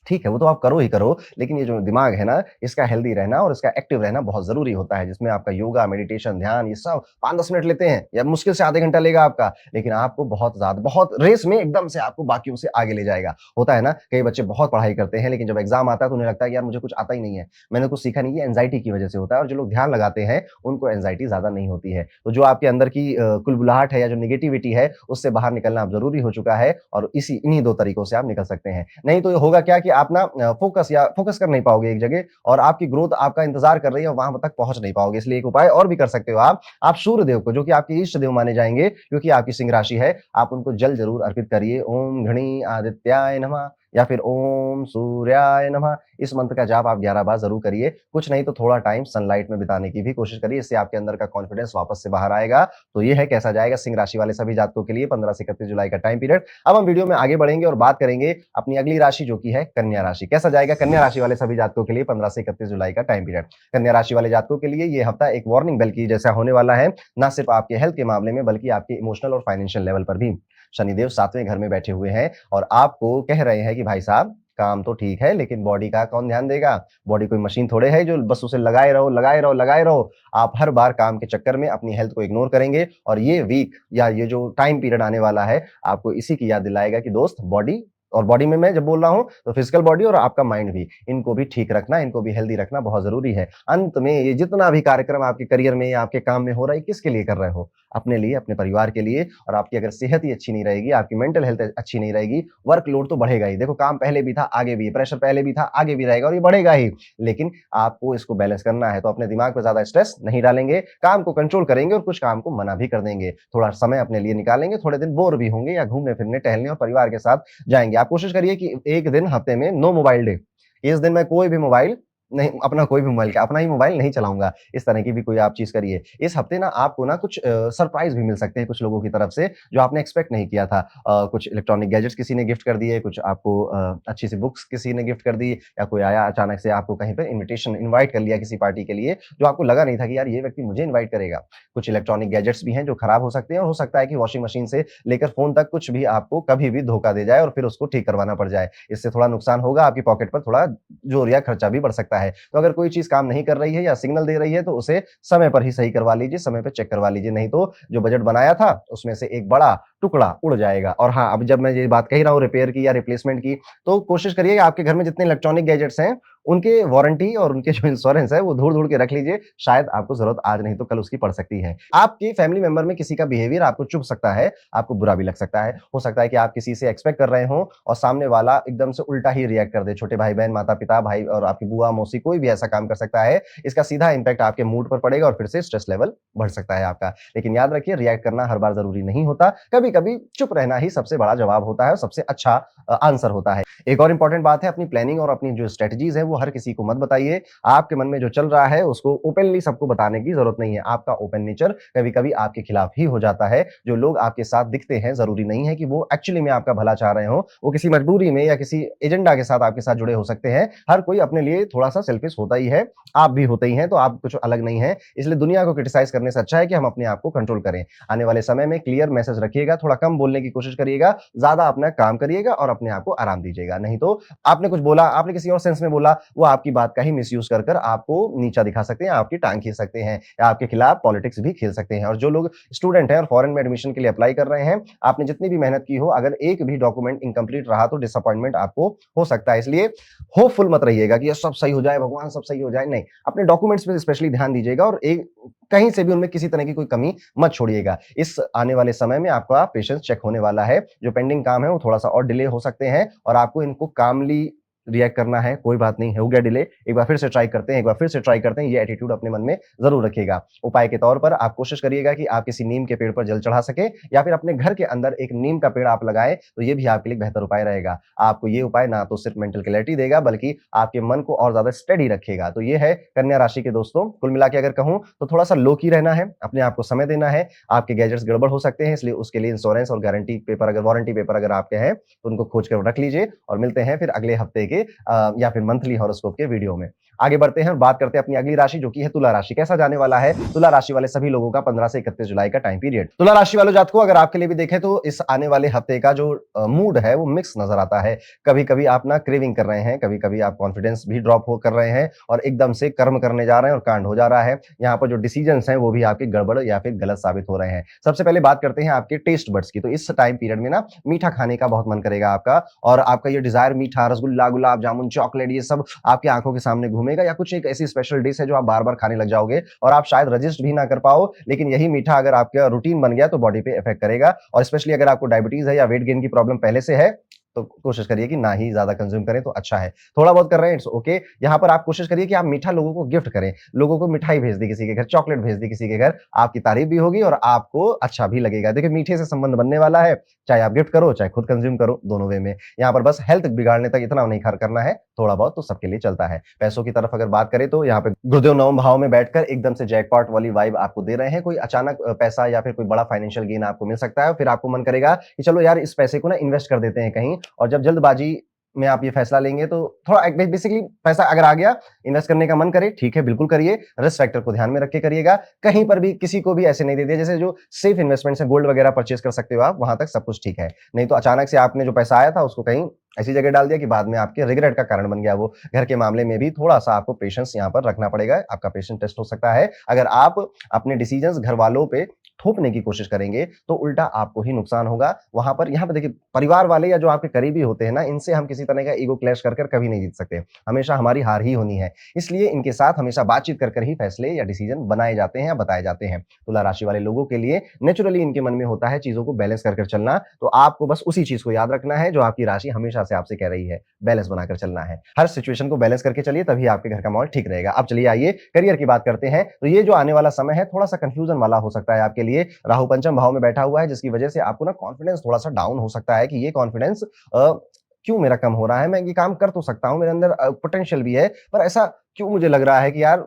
ठीक है, वो तो आप करो ही करो, लेकिन ये जो दिमाग है ना, इसका हेल्दी रहना और इसका एक्टिव रहना बहुत ज़रूरी होता है, जिसमें आपका योगा, मेडिटेशन, ध्यान, ये सब 5-10 मिनट लेते हैं या मुश्किल से आधे घंटा लेगा आपका, लेकिन आपको बहुत रेस में एकदम से आपको बाकियों से आगे ले जाएगा। होता है ना, कई बच्चे बहुत पढ़ाई करते हैं, लेकिन जब एग्ज़ाम आता है तो उन्हें लगता है कि यार मुझे कुछ आता ही नहीं है, मैंने कुछ सीखा नहीं है, एंग्ज़ायटी की वजह से होता है, और जो लोग ध्यान लगाते हैं, उनको एंग्ज़ायटी ज़्यादा नहीं होती है। तो जो आपके अंदर की कुलबुलाहट है या जो नेगेटिविटी है, उससे बाहर निकलना अब ज़रूरी हो चुका है, और इन्हीं 2 तरीकों से आप निकल सकते हैं। नहीं तो होगा क्या कि आप ना फोकस कर नहीं पाओगे एक जगह, और आपकी ग्रोथ आपका इंतजार कर रही है, वहां तक पहुंच नहीं पाओगे। इसलिए एक उपाय और भी कर सकते हो आप सूर्य देव को, जो कि आपके इष्ट देव माने जाएंगे क्योंकि आपकी सिंह राशि है, आप उनको जल जरूर अर्पित करिए। ओम घणी आदित्याय नमः या फिर ओम सूर्याय नमः, इस मंत्र का जाप आप 11 बार जरूर करिए। कुछ नहीं तो थोड़ा टाइम सनलाइट में बिताने की भी कोशिश करिए, इससे आपके अंदर का कॉन्फिडेंस वापस से बाहर आएगा। तो ये है कैसा जाएगा सिंह राशि वाले सभी जातकों के लिए 15 से 31 जुलाई का टाइम पीरियड। अब हम वीडियो में आगे बढ़ेंगे और बात करेंगे अपनी अगली राशि जो कि है कन्या राशि। कैसा जाएगा कन्या राशि वाले सभी जातकों के लिए 15 से 31 जुलाई का टाइम पीरियड। कन्या राशि वाले जातकों के लिए ये हफ्ता एक वार्निंग बेल की जैसा होने वाला है, ना सिर्फ आपके हेल्थ के मामले में बल्कि आपके इमोशनल और फाइनेंशियल लेवल पर भी। शनिदेव 7वें घर में बैठे हुए हैं और आपको कह रहे हैं कि भाई साहब, काम तो ठीक है, लेकिन बॉडी का कौन ध्यान देगा? बॉडी कोई मशीन थोड़े है जो बस उसे लगाए रहो, लगाए रहो, लगाए रहो। आप हर बार काम के चक्कर में अपनी हेल्थ को इग्नोर करेंगे, और ये वीक या ये जो टाइम पीरियड आने वाला है, आपको इसी की याद दिलाएगा कि दोस्त, बॉडी, और बॉडी में मैं जब बोल रहा हूँ तो फिजिकल बॉडी और आपका माइंड भी, इनको भी ठीक रखना, इनको भी हेल्दी रखना बहुत ज़रूरी है। अंत में ये जितना भी कार्यक्रम आपके करियर में या आपके काम में हो रहा है, किसके लिए कर रहे हो? अपने लिए, अपने परिवार के लिए। और आपकी अगर सेहत ही अच्छी नहीं रहेगी, आपकी मेंटल हेल्थ अच्छी नहीं रहेगी, वर्कलोड तो बढ़ेगा ही। देखो, काम पहले भी था, आगे भी है, प्रेशर पहले भी था, आगे भी रहेगा और ये बढ़ेगा ही। लेकिन आपको इसको बैलेंस करना है, तो अपने दिमाग पे ज़्यादा स्ट्रेस नहीं डालेंगे, काम को कंट्रोल करेंगे और कुछ काम को मना भी कर देंगे। थोड़ा समय अपने लिए निकालेंगे, थोड़े दिन बोर भी होंगे या घूमने-फिरने, टहलने और परिवार के साथ जाएँगे। आप कोशिश करिए कि एक दिन हफ्ते में नो मोबाइल डे। इस दिन मैं कोई भी मोबाइल नहीं, अपना कोई भी मोबाइल, क्या अपना ही मोबाइल नहीं चलाऊँगा। इस तरह की भी कोई आप चीज़ करिए। इस हफ्ते ना आपको ना कुछ सरप्राइज़ भी मिल सकते हैं कुछ लोगों की तरफ से, जो आपने एक्सपेक्ट नहीं किया था। कुछ इलेक्ट्रॉनिक गैजेट्स किसी ने गिफ्ट कर दिए, कुछ आपको अच्छी सी बुक्स किसी ने गिफ्ट कर दी, या कोई आया अचानक से आपको कहीं पे इनवाइट कर लिया किसी पार्टी के लिए, जो आपको लगा नहीं था कि यार ये व्यक्ति मुझे इनवाइट करेगा। कुछ इलेक्ट्रॉनिक गैजेट्स भी हैं जो खराब हो सकते हैं, और हो सकता है कि वॉशिंग मशीन से लेकर फ़ोन तक कुछ भी आपको कभी भी धोखा दे जाए और फिर उसको ठीक करवाना पड़ जाए। इससे थोड़ा नुकसान होगा, आपकी पॉकेट पर थोड़ा जोर या खर्चा भी बढ़ सकता है। तो अगर कोई चीज़ काम नहीं कर रही है या सिग्नल दे रही है, तो उसे समय पर ही सही करवा लीजिए, समय पे चेक करवा लीजिए, नहीं तो जो बजट बनाया था उसमें से एक बड़ा टुकड़ा उड़ जाएगा। और हाँ, अब जब मैं ये बात कह रहा हूँ रिपेयर की या रिप्लेसमेंट की, तो कोशिश करिए कि आपके घर में जितने इलेक्ट्रॉनिक गैजेट्स हैं, उनके वारंटी और उनके जो इंश्योरेंस है वो ढूँढ-ढूँढ के रख लीजिए। शायद आपको ज़रूरत आज नहीं तो कल उसकी पड़ सकती है। आपकी फैमिली मेंबर में किसी का बिहेवियर आपको चुभ सकता है, आपको बुरा भी लग सकता है। हो सकता है कि आप किसी से एक्सपेक्ट कर रहे हों और सामने वाला एकदम से उल्टा ही रिएक्ट कर दे। छोटे भाई-बहन, माता-पिता, भाई और आपकी बुआ, मौसी, कोई भी ऐसा काम कर सकता है। इसका सीधा इम्पैक्ट आपके मूड पर पड़ेगा और फिर से स्ट्रेस लेवल बढ़ सकता है आपका। लेकिन याद रखिए, रिएक्ट करना हर बार ज़रूरी नहीं होता। कभी-कभी चुप रहना ही सबसे बड़ा जवाब होता है और सबसे अच्छा आंसर होता है। एक और इम्पोर्टेंट बात है, अपनी प्लानिंग और अपनी जो स्ट्रैटेजीज़ है वो हर किसी को मत बताइए। आपके मन में जो चल रहा है उसको ओपनली सबको बताने की ज़रूरत नहीं है। आपका ओपन नेचर कभी-कभी आपके खिलाफ ही हो जाता है। जो लोग आपके साथ दिखते हैं, ज़रूरी नहीं है कि वो एक्चुअली में आपका भला चाह रहे हों। वो किसी मजबूरी में या किसी एजेंडा के साथ आपके साथ जुड़े हो सकते हैं। हर कोई अपने लिए थोड़ा-सा सेल्फिश होता ही है। आप भी होते ही हैं, तो आप कुछ अलग नहीं हैं। इसलिए दुनिया को क्रिटिसाइज़ करने से अच्छा है कि हम अपने आप को कंट्रोल करें। आने वाले समय में क्लियर मैसेज रखिएगा, थोड़ा कम बोलने की कोशिश करिएगा, ज़्यादा अपना काम करिएगा और अपने आप को आराम दीजिएगा। नहीं तो आपने कुछ बोला, आपने किसी और सेंस में बोला, वो आपकी बात का ही मिसयूज़ कर आपको नीचा दिखा सकते हैं, आपकी टाँग खींच सकते हैं या आपके खिलाफ पॉलिटिक्स भी खेल सकते हैं। और जो लोग स्टूडेंट हैं और फॉरेन में एडमिशन के लिए अप्लाई कर रहे हैं, आपने जितनी भी मेहनत की हो, अगर एक भी डॉक्यूमेंट इनकम्प्लीट रहा तो डिसअपॉइंटमेंट आपको हो सकता है। इसलिए होपफुल मत रहिएगा कि ये सब सही हो जाए, भगवान सब सही हो जाए, नहीं। अपने डॉक्यूमेंट्स पे स्पेशली ध्यान दीजिएगा और एक कहीं से भी उनमें किसी तरह की कोई कमी मत छोड़िएगा। इस आने वाले समय में आपका पेशेंस चेक होने वाला है। जो पेंडिंग काम है वो थोड़ा-सा और डिले हो सकते हैं और आपको इनको कामली रिएक्ट करना है, कोई बात नहीं, हो गया डिले, एक बार फिर से ट्राई करते हैं, एक बार फिर से ट्राई करते हैं, ये एटीट्यूड अपने मन में ज़रूर रखिएगा। उपाय के तौर पर आप कोशिश करिएगा कि आप किसी नीम के पेड़ पर जल चढ़ा सकें या फिर अपने घर के अंदर एक नीम का पेड़ आप लगाएँ, तो ये भी आपके लिए बेहतर उपाय रहेगा। आपको ये उपाय ना तो सिर्फ मेंटल क्लैरिटी देगा, बल्कि आपके मन को और ज़्यादा स्टेडी रखेगा। तो ये है कन्या राशि के दोस्तों। कुल मिला के अगर कहूँ तो थोड़ा-सा लो की रहना है, अपने आप को समय देना है। आपके गैजेट्स गड़बड़ हो सकते हैं, इसलिए उसके लिए इंश्योरेंस और गारंटी पेपर अगर वारंटी पेपर अगर आपके हैं, तो उनको खोज कर रख लीजिए और मिलते हैं फिर अगले हफ्ते के या फिर मंथली हॉरोस्कोप के वीडियो में। आगे बढ़ते हैं और बात करते हैं अपनी अगली राशि जो कि है तुला राशि। कैसा जाने वाला है तुला राशि वाले सभी लोगों का 15 से 31 जुलाई का टाइम पीरियड। तुला राशि वालों जातकों, अगर आपके लिए भी देखें तो इस आने वाले हफ्ते का जो मूड है वो मिक्स नजर आता है। कभी-कभी आप ना क्रेविंग कर रहे हैं, कभी-कभी आप कॉन्फिडेंस भी ड्रॉप हो कर रहे हैं और एकदम से कर्म करने जा रहे हैं और कांड हो जा रहा है। यहाँ पर जो डिसीजंस हैं वो भी आपके गड़बड़ या फिर गलत साबित हो रहे हैं। सबसे पहले बात करते हैं आपके टेस्ट बड्स की। तो इस टाइम पीरियड में ना मीठा खाने का बहुत मन करेगा आपका और आपका ये डिजायर मीठा, रसगुल्ला, गुलाब जामुन, चॉकलेट, ये सब आपकी आंखों के सामने घूमेगा या कुछ एक ऐसी स्पेशल डिश है जो आप बार-बार खाने लग जाओगे और आप शायद रजिस्ट भी ना कर पाओ, लेकिन यही मीठा अगर आपका रूटीन बन गया तो बॉडी पे इफेक्ट करेगा और स्पेशली अगर आपको डायबिटीज है या वेट गेन की प्रॉब्लम पहले से है, तो कोशिश करिए कि ना ही ज़्यादा कंज़्यूम करें तो अच्छा है। थोड़ा बहुत कर रहे हैं इट्स ओके। यहाँ पर आप कोशिश करिए कि आप मीठा लोगों को गिफ्ट करें। लोगों को मिठाई भेज दी किसी के घर, चॉकलेट भेज दी किसी के घर, आपकी तारीफ भी होगी और आपको अच्छा भी लगेगा। देखिए मीठे से संबंध बनने वाला है, चाहे आप गिफ्ट करो, चाहे खुद कंज़्यूम करो, दोनों वे में। यहाँ पर बस हेल्थ बिगाड़ने तक इतना नहीं खर करना है, थोड़ा बहुत तो सबके लिए चलता है। पैसों की तरफ अगर बात करें तो यहाँ पे गुरुदेव नवम भाव में बैठकर एकदम से जैकपॉट वाली वाइब आपको दे रहे हैं। कोई अचानक पैसा या फिर कोई बड़ा फाइनेंशियल गेन आपको मिल सकता है। फिर आपको मन करेगा कि चलो यार इस पैसे को ना इन्वेस्ट कर देते हैं कहीं और जब जल्दबाजी में आप ये फैसला लेंगे तो थोड़ा बेसिकली पैसा अगर आ गया, इन्वेस्ट करने का मन करे, ठीक है, बिल्कुल करिए। रिस्क फैक्टर को ध्यान में रख के करिएगा। कहीं पर भी किसी को भी ऐसे नहीं दे दिया, जैसे जो सेफ इन्वेस्टमेंट्स है, गोल्ड वगैरह परचेज़ कर सकते हो आप, वहाँ तक सब कुछ ठीक है। नहीं तो अचानक से आपने जो पैसा आया था उसको कहीं ऐसी जगह डाल दिया कि बाद में आपके रिग्रेट का कारण बन गया वो। घर के मामले में भी थोड़ा-सा आपको पेशेंस यहाँ पर रखना पड़ेगा। आपका पेशेंस टेस्ट हो सकता है। अगर आप अपने डिसीजंस घरवालों पे थोपने की कोशिश करेंगे, तो उल्टा आपको ही नुकसान होगा। वहाँ पर यहाँ पे देखिए परिवार वाले या जो आपके करीबी होते हैं ना, इनसे हम किसी तरह का ईगो क्लैश कर कभी नहीं जीत सकते। हमेशा हमारी हार ही होनी है। इसलिए इनके साथ हमेशा बातचीत कर ही फैसले या डिसीजन बनाए जाते हैं या बताए जाते हैं। तुला राशि वाले लोगों के लिए नेचुरली इनके मन में होता है चीज़ों को बैलेंस कर चलना, तो आपको बस उसी चीज़ को याद रखना है जो आपकी राशि हमेशा से आपसे कह रही है, बैलेंस बनाकर चलना है। हर सिचुएशन को बैलेंस करके चलिए, तभी आपके घर का माहौल ठीक रहेगा। अब चलिए आइए करियर की बात करते हैं। तो ये जो आने वाला समय है थोड़ा-सा कन्फ्यूजन वाला हो सकता है आपके लिए। राहु पंचम भाव में बैठा हुआ है, जिसकी वजह से आपको ना कॉन्फिडेंस थोड़ा-सा डाउन हो सकता है कि ये कॉन्फिडेंस क्यों मेरा कम हो रहा है? मैं ये काम कर तो सकता हूँ, मेरे अंदर पोटेंशियल भी है, पर ऐसा क्यों मुझे लग रहा है कि यार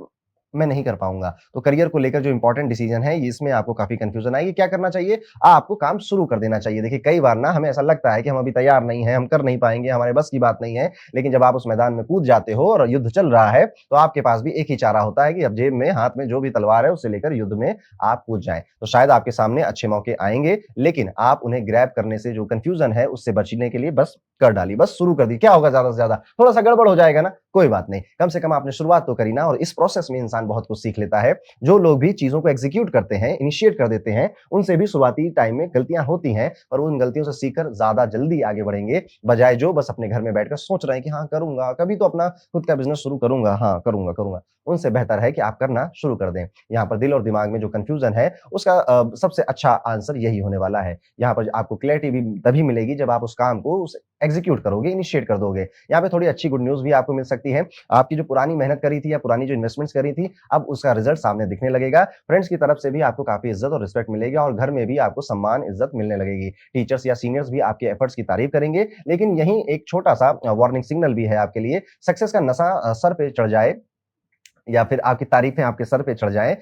मैं नहीं कर पाऊँगा। तो करियर को लेकर जो इंपॉर्टेंट डिसीजन है, इसमें आपको काफ़ी कन्फ्यूजन आएगी। क्या करना चाहिए? आपको काम शुरू कर देना चाहिए। देखिए कई बार ना हमें ऐसा लगता है कि हम अभी तैयार नहीं हैं, हम कर नहीं पाएँगे, हमारे बस की बात नहीं है। लेकिन जब आप उस मैदान में कूद जाते हो और युद्ध चल रहा है, तो आपके पास भी एक ही चारा होता है कि अब जेब में, हाथ में जो भी तलवार है, उसे लेकर युद्ध में आप कूद जाएँ। तो शायद आपके सामने अच्छे मौके आएँगे, लेकिन आप उन्हें ग्रैब करने से जो कन्फ्यूजन है, उससे बचने के लिए बस कर डाली, बस शुरू कर दी। क्या होगा ज़्यादा से ज़्यादा? थोड़ा-सा गड़बड़ हो जाएगा ना, कोई बात नहीं। कम से कम आपने शुरुआत तो करी ना और इस प्रोसेस में इंसान बहुत कुछ सीख लेता है। जो लोग भी चीज़ों को एग्ज़ीक्यूट करते हैं, इनिशिएट कर देते हैं, उनसे भी शुरुआती टाइम में गलतियाँ होती हैं, पर उन गलतियों से सीखकर ज़्यादा जल्दी आगे बढ़ेंगे, बजाय जो बस अपने घर में बैठकर सोच रहे हैं कि हाँ, करूँगा, कभी तो अपना खुद का बिज़नेस शुरू करूँगा, हाँ, करूँगा, करूँगा। उनसे बेहतर है कि आप करना शुरू कर दें। यहाँ पर दिल और दिमाग में जो कन्फ्यूज़न है, उसका सबसे अच्छा आंसर यही होने वाला है। यहाँ पर आपको क्लैरिटी भी तभी मिलेगी जब आप उस काम को, उस एग्जीक्यूट करोगे, इनिशिएट कर दोगे। यहाँ पे थोड़ी अच्छी गुड न्यूज़ भी आपको मिल सकती है। आपकी जो पुरानी मेहनत करी थी या पुरानी जो इन्वेस्टमेंट्स करी थी, अब उसका रिजल्ट सामने दिखने लगेगा। फ्रेंड्स की तरफ से भी आपको काफ़ी इज़्ज़त और रिस्पेक्ट मिलेगी और घर में भी आपको सम्मान, इज़्ज़त मिलने लगेगी। टीचर्स या सीनियर्स भी आपके एफर्ट्स की तारीफ करेंगे। लेकिन यहीं एक छोटा-सा वार्निंग सिग्नल भी है आपके लिए। सक्सेस का नशा सर पे चढ़ जाए या फिर आपकी तारीफ़ें आपके सर पे चढ़ जाएँ,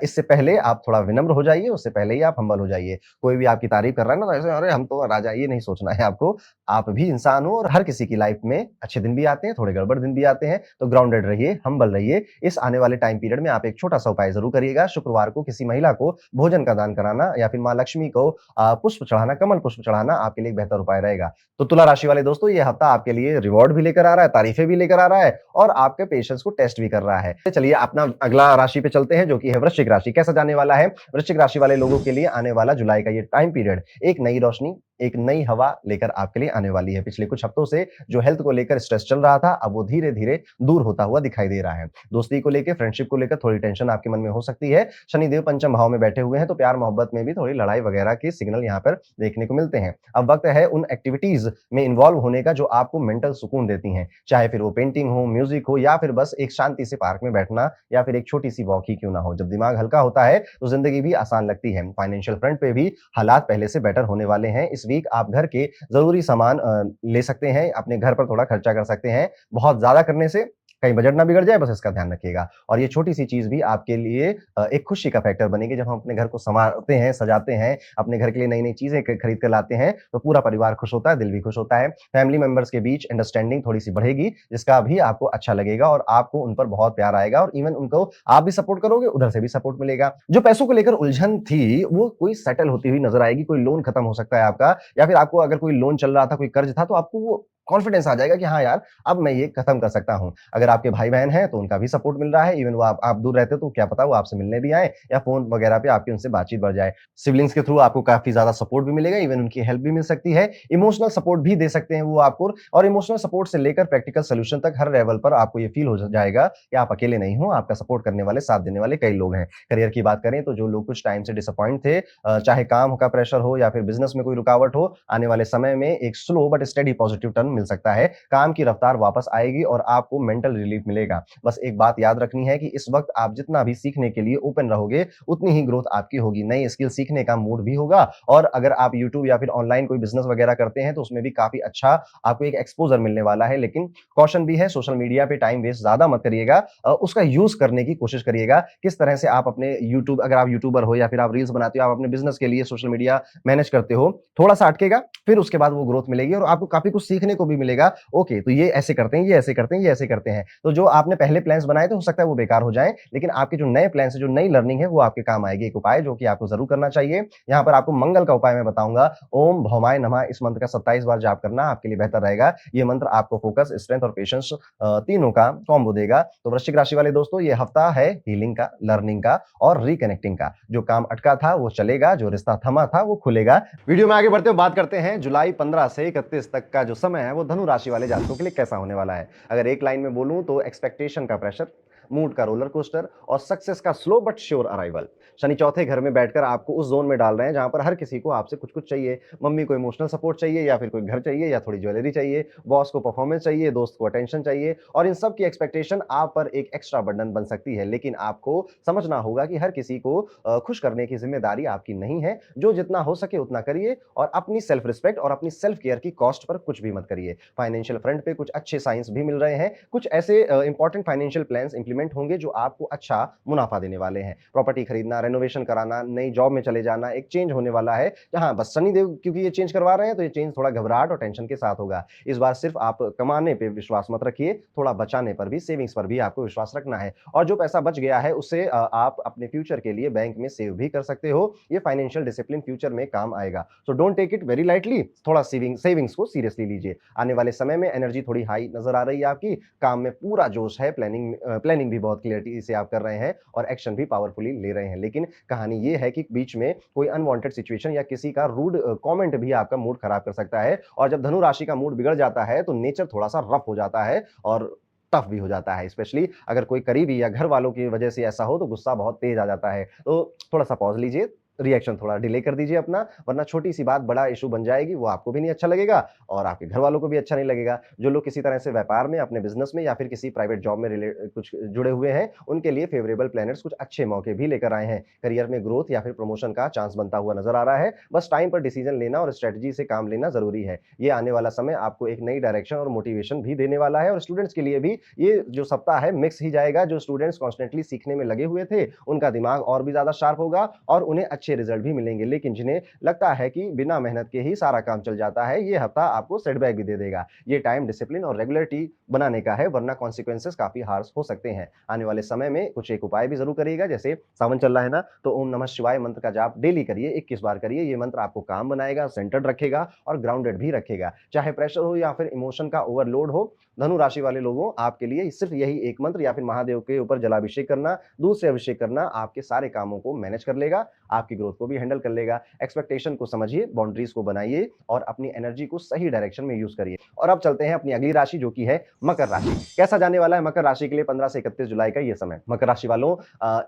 इससे पहले आप थोड़ा विनम्र हो जाइए, उससे पहले ही आप हम्बल हो जाइए। कोई भी आपकी तारीफ़ कर रहा है ना, तो ऐसे अरे हम तो राजा, ये नहीं सोचना है आपको। आप भी इंसान हो और हर किसी की लाइफ़ में अच्छे दिन भी आते हैं, थोड़े गड़बड़ दिन भी आते हैं, तो ग्राउंडेड रहिए, हम्बल रहिए। इस आने वाले टाइम पीरियड में आप एक छोटा-सा उपाय ज़रूर करिएगा। शुक्रवार को किसी महिला को भोजन का दान कराना या फिर माँ लक्ष्मी को पुष्प चढ़ाना, कमल पुष्प चढ़ाना आपके लिए एक बेहतर उपाय रहेगा। तो तुला राशि वाले दोस्तों, ये हफ्ता आपके लिए रिवॉर्ड भी लेकर आ रहा है, तारीफ़ें भी लेकर आ रहा है और आपके पेशेंस को टेस्ट भी कर रहा है। चलिए अपना अगला राशि पे चलते हैं, जो कि है वृश्चिक राशि। कैसा जाने वाला है? वृश्चिक राशि वाले लोगों के लिए आने वाला जुलाई का ये टाइम पीरियड एक नई रोशनी, एक नई हवा लेकर आपके लिए आने वाली है। पिछले कुछ हफ्तों से जो हेल्थ को लेकर स्ट्रेस चल रहा था, अब वो धीरे-धीरे दूर होता हुआ दिखाई दे रहा है। दोस्ती को लेके, फ्रेंडशिप को लेकर थोड़ी टेंशन आपके मन में हो सकती है। शनिदेव पंचम भाव में बैठे हुए हैं, तो प्यार-मोहब्बत में भी थोड़ी लड़ाई वगैरह के सिग्नल यहाँ पर देखने को मिलते हैं। अब वक्त है उन एक्टिविटीज़ में इन्वॉल्व होने का जो आपको मेंटल सुकून देती हैं। चाहे फिर वो पेंटिंग हो, म्यूज़िक हो या फिर बस एक शांति से पार्क में बैठना या फिर एक छोटी-सी वॉक ही क्यों ना हो। जब दिमाग हल्का होता है, तो ज़िंदगी भी आसान लगती है। फाइनेंशियल फ्रंट पे भी हालात पहले से बेटर होने वाले हैं। इस वीक आप घर के ज़रूरी सामान ले सकते हैं, अपने घर पर थोड़ा खर्चा कर सकते हैं। बहुत ज़्यादा करने से कहीं बजट ना बिगड़ जाए, बस इसका ध्यान रखिएगा। और ये छोटी-सी चीज़ भी आपके लिए एक खुशी का फैक्टर बनेगी। जब हम अपने घर को सँवारते हैं, सजाते हैं, अपने घर के लिए नई-नई चीज़ें ख खरीद कर लाते हैं, तो पूरा परिवार खुश होता है, दिल भी खुश होता है। फैमिली मेंबर्स के बीच अंडरस्टैंडिंग थोड़ी-सी बढ़ेगी, जिसका भी आपको अच्छा लगेगा और आपको उन पर बहुत प्यार आएगा और इवन उनको आप भी सपोर्ट करोगे, उधर से भी सपोर्ट मिलेगा। जो पैसों को लेकर उलझन थी, वो कोई सेटल होती हुई नज़र आएगी। कोई लोन खत्म हो सकता है आपका या फिर आपको अगर कोई लोन चल रहा था, कोई कर्ज था, तो आपको वो कॉन्फिडेंस आ जाएगा कि हाँ यार, अब मैं ये खत्म कर सकता हूँ। अगर आपके भाई-बहन हैं, तो उनका भी सपोर्ट मिल रहा है। इवन वो आप दूर रहते हो, तो क्या पता वो आपसे मिलने भी आएँ या फ़ोन वगैरह पे आपकी उनसे बातचीत बढ़ जाए। सिबलिंग्स के थ्रू आपको काफ़ी ज़्यादा सपोर्ट भी मिलेगा, इवन उनकी हेल्प भी मिल सकती है। इमोशनल सपोर्ट भी दे सकते हैं वो आपको और इमोशनल सपोर्ट से लेकर प्रैक्टिकल सॉल्यूशन तक हर लेवल पर आपको ये फ़ील हो जाएगा कि आप अकेले नहीं हो, आपका सपोर्ट करने वाले, साथ देने वाले कई लोग हैं। करियर की बात करें, तो जो लोग कुछ टाइम से डिसअपॉइंट थे, चाहे काम का प्रेशर हो या फिर बिज़नेस में कोई रुकावट हो, आने वाले समय में एक slow but steady positive turn मिल सकता है। काम की रफ्तार वापस आएगी और आपको मेंटल रिलीफ मिलेगा। बस एक बात याद रखनी है कि इस वक्त आप जितना भी सीखने के लिए ओपन रहोगे, उतनी ही ग्रोथ आपकी होगी। नई स्किल सीखने का मूड भी होगा और अगर आप यूट्यूब या फिर ऑनलाइन कोई बिज़नेस वगैरह करते हैं, तो उसमें भी काफ़ी अच्छा आपको एक एक्सपोज़र मिलने वाला है। लेकिन कॉशन भी है, सोशल मीडिया पे टाइम वेस्ट ज़्यादा मत करिएगा। उसका यूज़ करने की कोशिश करिएगा। किस तरह से आप अपने यूट्यूब अगर आप यूट्यूबर हो या फिर आप रील्स बनाते हो, आप अपने बिज़नेस के लिए सोशल मीडिया मैनेज करते हो, थोड़ा-सा अटकेगा, फिर उसके बाद वो ग्रोथ मिलेगी और आपको काफ़ी कुछ सीखने को भी मिलेगा। ओके, तो ये ऐसे करते हैं, ये ऐसे करते हैं, ये ऐसे करते हैं। तो जो आपने पहले प्लान्स बनाए थे, हो सकता है वो बेकार हो जाएँ, लेकिन आपके जो नए प्लान्स हैं, जो नई लर्निंग है, वो आपके काम आएगी। एक उपाय जो कि आपको ज़रूर करना चाहिए। यहाँ पर आपको मंगल का उपाय मैं बताऊँगा। ओम भौमाय नमः इस मंत्र का 27 बार जाप करना आपके लिए बेहतर रहेगा। ये मंत्र आपको फोकस, स्ट्रेंथ और पेशेंस तीनों का कॉम्बो देगा। तो वृश्चिक राशि वाले दोस्तों, ये हफ्ता है हीलिंग का, लर्निंग का और रिकनेक्टिंग का। जो काम अटका था, वो चलेगा, जो रिश्ता थमा था, वो खुलेगा। वीडियो में आगे बढ़ते हुए बात करते हैं जुलाई 15 से 31 तक का जो समय है, वो धनु राशि वाले जातकों के लिए कैसा होने वाला है। अगर एक लाइन में बोलूं तो एक्सपेक्टेशन का प्रेशर, मूड का रोलर कोस्टर और सक्सेस का slow but sure arrival. Shani चौथे घर में बैठकर आपको उस जोन में डाल रहे हैं जहां पर हर किसी को आपसे कुछ कुछ चाहिए। मम्मी को इमोशनल सपोर्ट चाहिए या फिर कोई घर चाहिए या थोड़ी ज्वेलरी चाहिए, बॉस को परफॉर्मेंस चाहिए, दोस्त को अटेंशन चाहिए और इन सब की एक्सपेक्टेशन आप पर एक एक्स्ट्रा बर्डन बन सकती है। लेकिन आपको समझना होगा कि हर किसी को खुश करने की जिम्मेदारी आपकी नहीं है। जो जितना हो सके उतना करिए और अपनी सेल्फ रिस्पेक्ट और अपनी सेल्फ केयर की कॉस्ट पर कुछ भी मत करिए। फाइनेंशियल फ्रंट पे कुछ अच्छे साइंस भी मिल रहे हैं। कुछ ऐसे इंपॉर्टेंट फाइनेंशियल प्लान्स इंप्लीमेंट होंगे जो आपको अच्छा मुनाफा देने वाले हैं। प्रॉपर्टी खरीदना, रेनोवेशन कराना, नई जॉब में चले जाना, एक चेंज होने वाला है। हाँ, बस शनिदेव क्योंकि ये चेंज करवा रहे हैं, तो ये चेंज थोड़ा घबराहट और टेंशन के साथ होगा। इस बार सिर्फ आप कमाने पे विश्वास मत रखिए, थोड़ा बचाने पर भी, सेविंग्स पर भी आपको विश्वास रखना है और जो पैसा बच गया है उससे आप अपने फ्यूचर के लिए बैंक में सेव भी कर सकते हो। ये फाइनेंशियल डिसिप्लिन फ्यूचर में काम आएगा। So don't take it very lightly, थोड़ा सेविंग्स को सीरियसली लीजिए। आने वाले समय में एनर्जी थोड़ी हाई नजर आ रही है आपकी, काम में पूरा जोश है, प्लानिंग भी बहुत क्लियरिटी से आप कर रहे हैं और एक्शन भी पावरफुली ले रहे हैं। लेकिन कहानी ये है कि बीच में कोई अनवांटेड सिचुएशन या किसी का रूड कमेंट भी आपका मूड खराब कर सकता है और जब धनु राशि का मूड बिगड़ जाता है तो नेचर थोड़ा-सा रफ हो जाता है और टफ भी हो जाता है। स्पेशली अगर कोई करीबी या घर वालों की वजह से ऐसा हो तो गुस्सा बहुत तेज आ जाता है। तो थोड़ा-सा पॉज़ लीजिए, रिएक्शन थोड़ा डिले कर दीजिए अपना, वरना छोटी-सी बात बड़ा इश्यू बन जाएगी, वो आपको भी नहीं अच्छा लगेगा और आपके घरवालों को भी अच्छा नहीं लगेगा। जो लोग किसी तरह से व्यापार में, अपने बिज़नेस में या फिर किसी प्राइवेट जॉब में कुछ जुड़े हुए हैं, उनके लिए फेवरेबल प्लैनेट्स कुछ अच्छे मौके भी लेकर आए हैं। करियर में ग्रोथ या फिर प्रमोशन का चांस बनता हुआ नज़र आ रहा है। बस टाइम पर डिसीजन लेना और स्ट्रैटेजी से काम लेना ज़रूरी है। ये आने वाला समय आपको एक नई डायरेक्शन और मोटिवेशन भी देने वाला है और स्टूडेंट्स के लिए भी ये जो सप्ताह है मिक्स ही जाएगा। जो स्टूडेंट्स कॉन्स्टेंटली सीखने में लगे हुए थे, उनका दिमाग और भी ज़्यादा शार्प होगा और उन्हें अच्छे रिजल्ट भी मिलेंगे। लेकिन जिन्हें लगता है कि बिना मेहनत के ही सारा काम चल जाता है, ये हफ्ता आपको सेटबैक भी दे देगा। ये टाइम डिसिप्लिन और रेगुलरिटी बनाने का है, वरना कॉन्सिक्वेंसेस काफ़ी हार्श हो सकते हैं। आने वाले समय में कुछ एक उपाय भी ज़रूर करिएगा, जैसे सावन चल रहा है ना, तो ओम नमः शिवाय मंत्र का जाप डेली करिए, 21 बार करिए। ये मंत्र आपको काम बनाएगा, सेंटर्ड रखेगा और ग्राउंडेड भी रखेगा। चाहे प्रेशर हो या फिर इमोशन का ओवरलोड हो, धनु राशि वाले लोगों आपके लिए सिर्फ यही एक मंत्र या फिर महादेव के ऊपर जलाभिषेक करना, दूध से अभिषेक करना आपके सारे कामों को मैनेज कर लेगा, आपकी ग्रोथ को भी हैंडल कर लेगा। एक्सपेक्टेशन को समझिए, बाउंड्रीज को बनाइए और अपनी एनर्जी को सही डायरेक्शन में यूज करिए। और अब चलते हैं अपनी अगली राशि जो कि है मकर राशि। कैसा जाने वाला है मकर राशि के लिए 15 से 31 जुलाई का ये समय? मकर राशि वालों,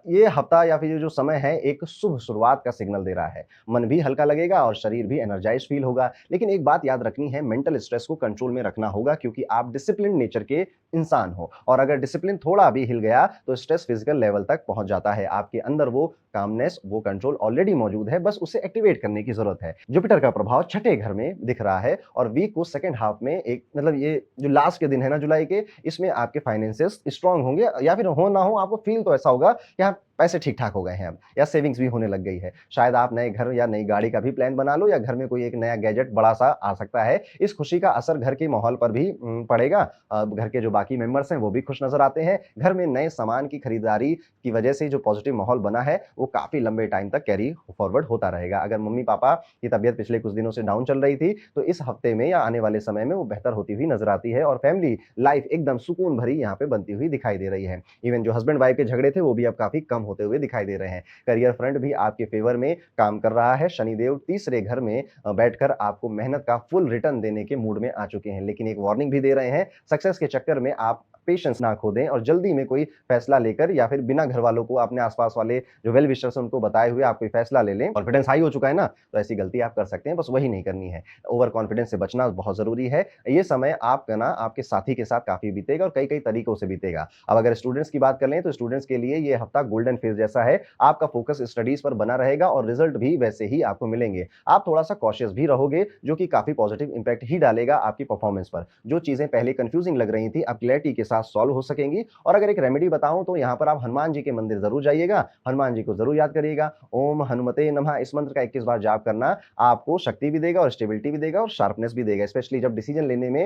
ये हफ्ता या फिर ये जो समय है एक शुभ शुरुआत का सिग्नल दे रहा है। मन भी हल्का लगेगा और शरीर भी एनर्जाइज फील होगा। लेकिन एक बात याद रखनी है, मेंटल स्ट्रेस को कंट्रोल में रखना होगा, क्योंकि आप डिसिप्लिन नेचर के इंसान हो और अगर डिसिप्लिन थोड़ा भी हिल गया तो स्ट्रेस फिजिकल लेवल तक पहुंच जाता है। आपके अंदर वो कामनेस, वो कंट्रोल ऑलरेडी मौजूद है, बस उसे एक्टिवेट करने की जरूरत है। जुपिटर का प्रभाव छठे घर में दिख रहा है और वीक को सेकंड हाफ में एक मतलब ये जो लास्ट के दिन है ना जुलाई के, इसमें आपके फाइनेंसेस स्ट्रांग होंगे या फिर हो ना हो, आपको फील तो ऐसा होगा कि हाँ पैसे ठीक ठाक हो गए हैं अब, या सेविंग्स भी होने लग गई है। शायद आप नए घर या नई गाड़ी का भी प्लान बना लो, या घर में कोई एक नया गैजेट बड़ा सा आ सकता है। इस खुशी का असर घर के माहौल पर भी पड़ेगा। घर के जो बाकी मेंबर्स हैं वो भी खुश नजर आते हैं। घर में नए सामान की खरीदारी की वजह से जो पॉजिटिव माहौल बना है वो काफी लंबे टाइम तक कैरी फॉरवर्ड होता रहेगा। अगर मम्मी पापा की तबीयत पिछले कुछ दिनों से डाउन चल रही थी, तो इस हफ्ते में या आने वाले समय में वो बेहतर होती हुई नजर आती है और फैमिली लाइफ एकदम सुकून भरी यहाँ पे बनती हुई दिखाई दे रही है। इवन जो हस्बैंड वाइफ के झगड़े थे वो भी अब काफी कम होते हुए दिखाई दे रहे हैं। करियर फ्रंट भी आपके फेवर में काम कर रहा है। शनिदेव तीसरे घर में बैठकर आपको मेहनत का फुल रिटर्न देने के मूड में आ चुके हैं, लेकिन एक वार्निंग भी दे रहे हैं, सक्सेस के चक्कर में आप पेशेंस ना खो दें और जल्दी में कोई फैसला लेकर या फिर बिना घर वालों को, अपने आसपास वाले जो वेल विशर्स हैं उनको बताए हुए आप कोई फैसला ले लें। कॉन्फिडेंस हाई हो चुका है ना, तो ऐसी गलती आप कर सकते हैं, बस वही नहीं करनी है। ओवर कॉन्फिडेंस से बचना बहुत जरूरी है। ये समय आपका ना आपके साथी के साथ काफी बीतेगा और कई कई तरीकों से बीतेगा। अब अगर स्टूडेंट्स की बात कर लें तो स्टूडेंट्स के लिए ये हफ्ता गोल्डन फेज जैसा है। आपका फोकस स्टडीज पर बना रहेगा और रिजल्ट भी वैसे ही आपको मिलेंगे। आप थोड़ा सा कॉशियस भी रहोगे, जो कि काफी पॉजिटिव इंपैक्ट ही डालेगा आपकी परफॉर्मेंस पर। जो चीजें पहले कंफ्यूजिंग लग रही थी अब क्लैरिटी के साथ सॉल्व हो सकेंगी। और अगर एक रेमेडी बताऊं तो यहाँ पर आप हनुमान जी के मंदिर जरूर जाइएगा, हनुमान जी को जरूर याद करिएगा। ओम हनुमते नमः इस मंत्र का 21 बार जाप करना आपको शक्ति भी देगा और स्टेबिलिटी भी देगा और शार्पनेस भी देगा। स्पेशली जब डिसीजन लेने में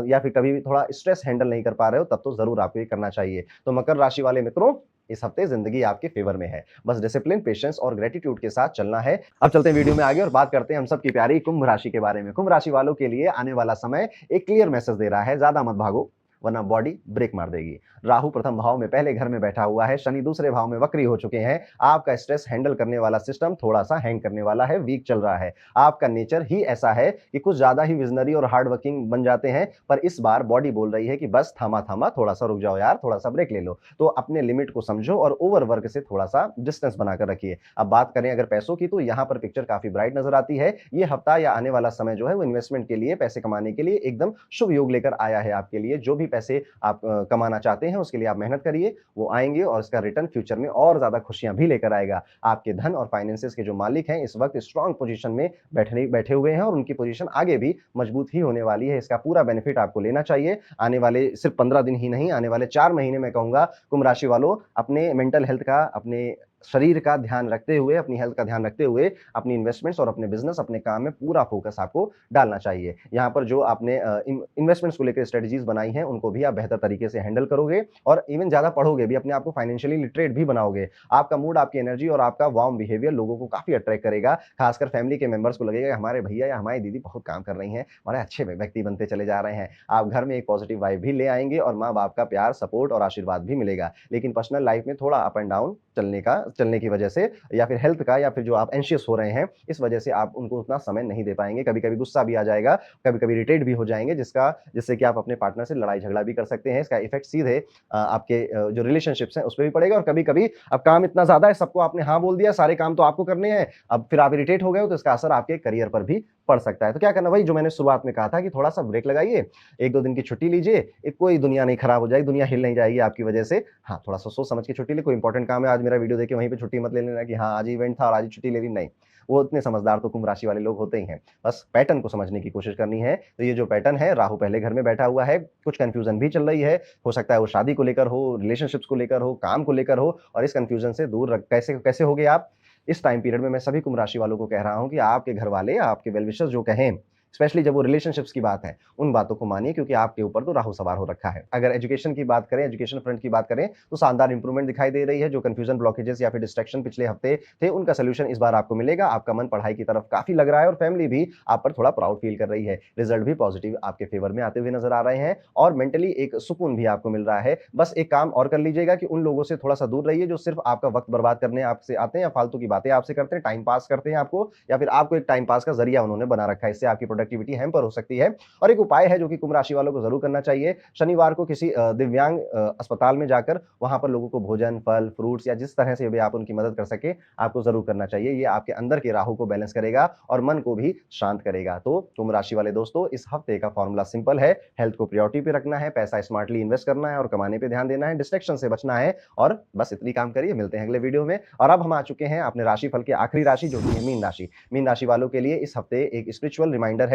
या फिर कभी भी थोड़ा स्ट्रेस हैंडल नहीं कर पा रहे हो, तब तो जरूर आपको ये करना चाहिए। तो मकर राशि वाले मित्रों, इस हफ्ते जिंदगी आपके फेवर में है। बस डिसिप्लिन, पेशेंस और ग्रेटिट्यूड के साथ चलना है। अब चलते हैं वीडियो में आगे और बात करते हैं हम सबकी प्यारी कुंभ राशि के बारे में। कुंभ राशि वालों के लिए आने वाला समय एक क्लियर मैसेज दे रहा है, ज्यादा मत भागो वरना बॉडी ब्रेक मार देगी। राहु प्रथम भाव में पहले घर में बैठा हुआ है, शनि दूसरे भाव में वक्री हो चुके हैं। आपका स्ट्रेस हैंडल करने वाला सिस्टम थोड़ा सा हैंग करने वाला है, वीक चल रहा है। आपका नेचर ही ऐसा है कि कुछ ज्यादा ही विजनरी और हार्ड वर्किंग बन जाते हैं, पर इस बार बॉडी बोल रही है कि बस थामा थामा, थोड़ा सा रुक जाओ यार, थोड़ा सा ब्रेक ले लो। तो अपने लिमिट को समझो और ओवर वर्क से थोड़ा सा डिस्टेंस बनाकर रखिए। अब बात करें अगर पैसों की, तो यहाँ पर पिक्चर काफी ब्राइट नजर आती है। ये हफ्ता या आने वाला समय जो है वो इन्वेस्टमेंट के लिए, पैसे कमाने के लिए एकदम शुभ योग लेकर आया है आपके लिए। जो भी पैसे आप कमाना चाहते हैं उसके लिए आप मेहनत करिए, वो आएंगे और इसका रिटर्न फ्यूचर में और ज्यादा खुशियां भी लेकर आएगा। आपके धन और फाइनेंसेस के जो मालिक हैं इस वक्त स्ट्रांग पोजीशन में बैठे हुए हैं और उनकी पोजीशन आगे भी मजबूत ही होने वाली है। इसका पूरा बेनिफिट आपको लेना चाहिए। आने वाले सिर्फ 15 दिन ही नहीं, आने वाले 4 महीने में कहूंगा कुंभ राशि वालों, अपने मेंटल हेल्थ का, अपने शरीर का ध्यान रखते हुए, अपनी हेल्थ का ध्यान रखते हुए अपनी इन्वेस्टमेंट्स और अपने बिजनेस, अपने काम में पूरा फोकस आपको डालना चाहिए। यहाँ पर जो आपने इन्वेस्टमेंट्स को लेकर स्ट्रेटजीज बनाई हैं उनको भी आप बेहतर तरीके से हैंडल करोगे और इवन ज्यादा पढ़ोगे भी, अपने आप को फाइनेंशियली लिटरेट भी बनाओगे। आपका मूड, आपकी एनर्जी और आपका वार्म बिहेवियर लोगों को काफी अट्रैक्ट करेगा। खासकर फैमिली के मेंबर्स को लगेगा हमारे भैया या हमारी दीदी बहुत काम कर रही हैं, बड़े अच्छे व्यक्ति बनते चले जा रहे हैं। आप घर में एक पॉजिटिव वाइब भी ले आएंगे और माँ बाप का प्यार, सपोर्ट और आशीर्वाद भी मिलेगा। लेकिन पर्सनल लाइफ में थोड़ा अप एंड डाउन चलने का चलने की वजह से या फिर हेल्थ का या फिर जो आप एंशियस हो रहे हैं, इस वजह से आप उनको उतना समय नहीं दे पाएँगे। कभी-कभी गुस्सा भी आ जाएगा, कभी-कभी इरिटेट भी हो जाएँगे जिससे कि आप अपने पार्टनर से लड़ाई-झगड़ा भी कर सकते हैं। इसका इफ़ेक्ट सीधे आपके जो रिलेशनशिप्स हैं, उस पे भी पड़ेगा और कभी-कभी अब काम इतना ज़्यादा है, सबको आपने हाँ बोल दिया, सारे काम तो आपको करने हैं, अब फिर आप इरिटेट हो गए हो, तो इसका असर आपके करियर पर भी पड़ सकता है। तो क्या करना, वही जो मैंने शुरुआत में कहा था कि थोड़ा-सा ब्रेक लगाइए, 1-2 दिन की छुट्टी लीजिए, कोई दुनिया नहीं खराब हो जाएगी, दुनिया हिल नहीं जाएगी आपकी वजह से। हाँ, थोड़ा-सा सोच समझ के छुट्टी लें, कोई इंपॉर्टेंट काम है, आज मेरा वीडियो देख के वहीं पे छुट्टी मत ले लेना कि हाँ, आज इवेंट था और आज ही छुट्टी ले ली, नहीं। वो इतने समझदार तो कुंभ राशि वाले लोग होते ही हैं। बस पैटर्न को समझने की कोशिश करनी है। तो ये जो पैटर्न है, राहु पहले घर में बैठा हुआ है, कुछ कन्फ्यूज़न भी चल रही है। हो सकता है वो शादी को लेकर हो, रिलेशनशिप्स को लेकर हो, काम को लेकर हो और इस कन्फ्यूज़न से दूर कैसे कैसे होगे आप? इस टाइम पीरियड में मैं सभी कुंभ राशि वालों को कह रहा हूँ कि आपके घरवाले, आपके वेल विशर्स जो कहें, स्पेशली जब वो रिलेशनशिप्स की बात है, उन बातों को मानिए क्योंकि आपके ऊपर तो राहु सवार हो रखा है। अगर एजुकेशन की बात करें, एजुकेशन फ्रंट की बात करें, तो शानदार इंप्रूवमेंट दिखाई दे रही है। जो कन्फ्यूजन, ब्लॉकेजेस या फिर डिस्ट्रैक्शन पिछले हफ्ते थे, उनका सॉल्यूशन इस बार आपको मिलेगा। आपका मन पढ़ाई की तरफ काफ़ी लग रहा है और फैमिली भी आप पर थोड़ा प्राउड फील कर रही है। रिजल्ट भी पॉजिटिव आपके फेवर में आते हुए नज़र आ रहे हैं और मेंटली एक सुकून भी आपको मिल रहा है। बस एक काम और कर लीजिएगा कि उन लोगों से थोड़ा-सा दूर रहिए जो सिर्फ़ आपका वक़्त बर्बाद करने आपसे आते हैं या फालतू की बातें आपसे करते हैं, टाइम पास करते हैं आपको या फिर आपको एक टाइम पास का ज़रिया उन्होंने बना रखा है। इससे आपकी प्रोडक्टिविटी हैम्पर हो सकती है और एक उपाय है जो कि कुंभ राशि वालों को ज़रूर करना चाहिए। शनिवार को किसी दिव्यांग अस्पताल में जाकर वहाँ पर लोगों को भोजन, फल, फ्रूट्स या जिस तरह से भी आप उनकी मदद कर सकें, आपको ज़रूर करना चाहिए। ये आपके अंदर के राहु को बैलेंस करेगा और मन को भी शांत करेगा। तो कुंभ राशि वाले दोस्तों, इस हफ्ते का फ़ॉर्मूला सिंपल है, हेल्थ को प्रायोरिटी पे रखना है, पैसा स्मार्टली इन्वेस्ट करना है और कमाने पे ध्यान देना है, डिस्ट्रैक्शन से बचना है और बस इतनी काम करिए। मिलते हैं अगले वीडियो में और अब हम आ चुके हैं अपने राशिफल की आखिरी राशि जो कि है मीन राशि। मीन राशि वालों के लिए इस हफ्ते एक स्पिरिचुअल रिमाइंडर है,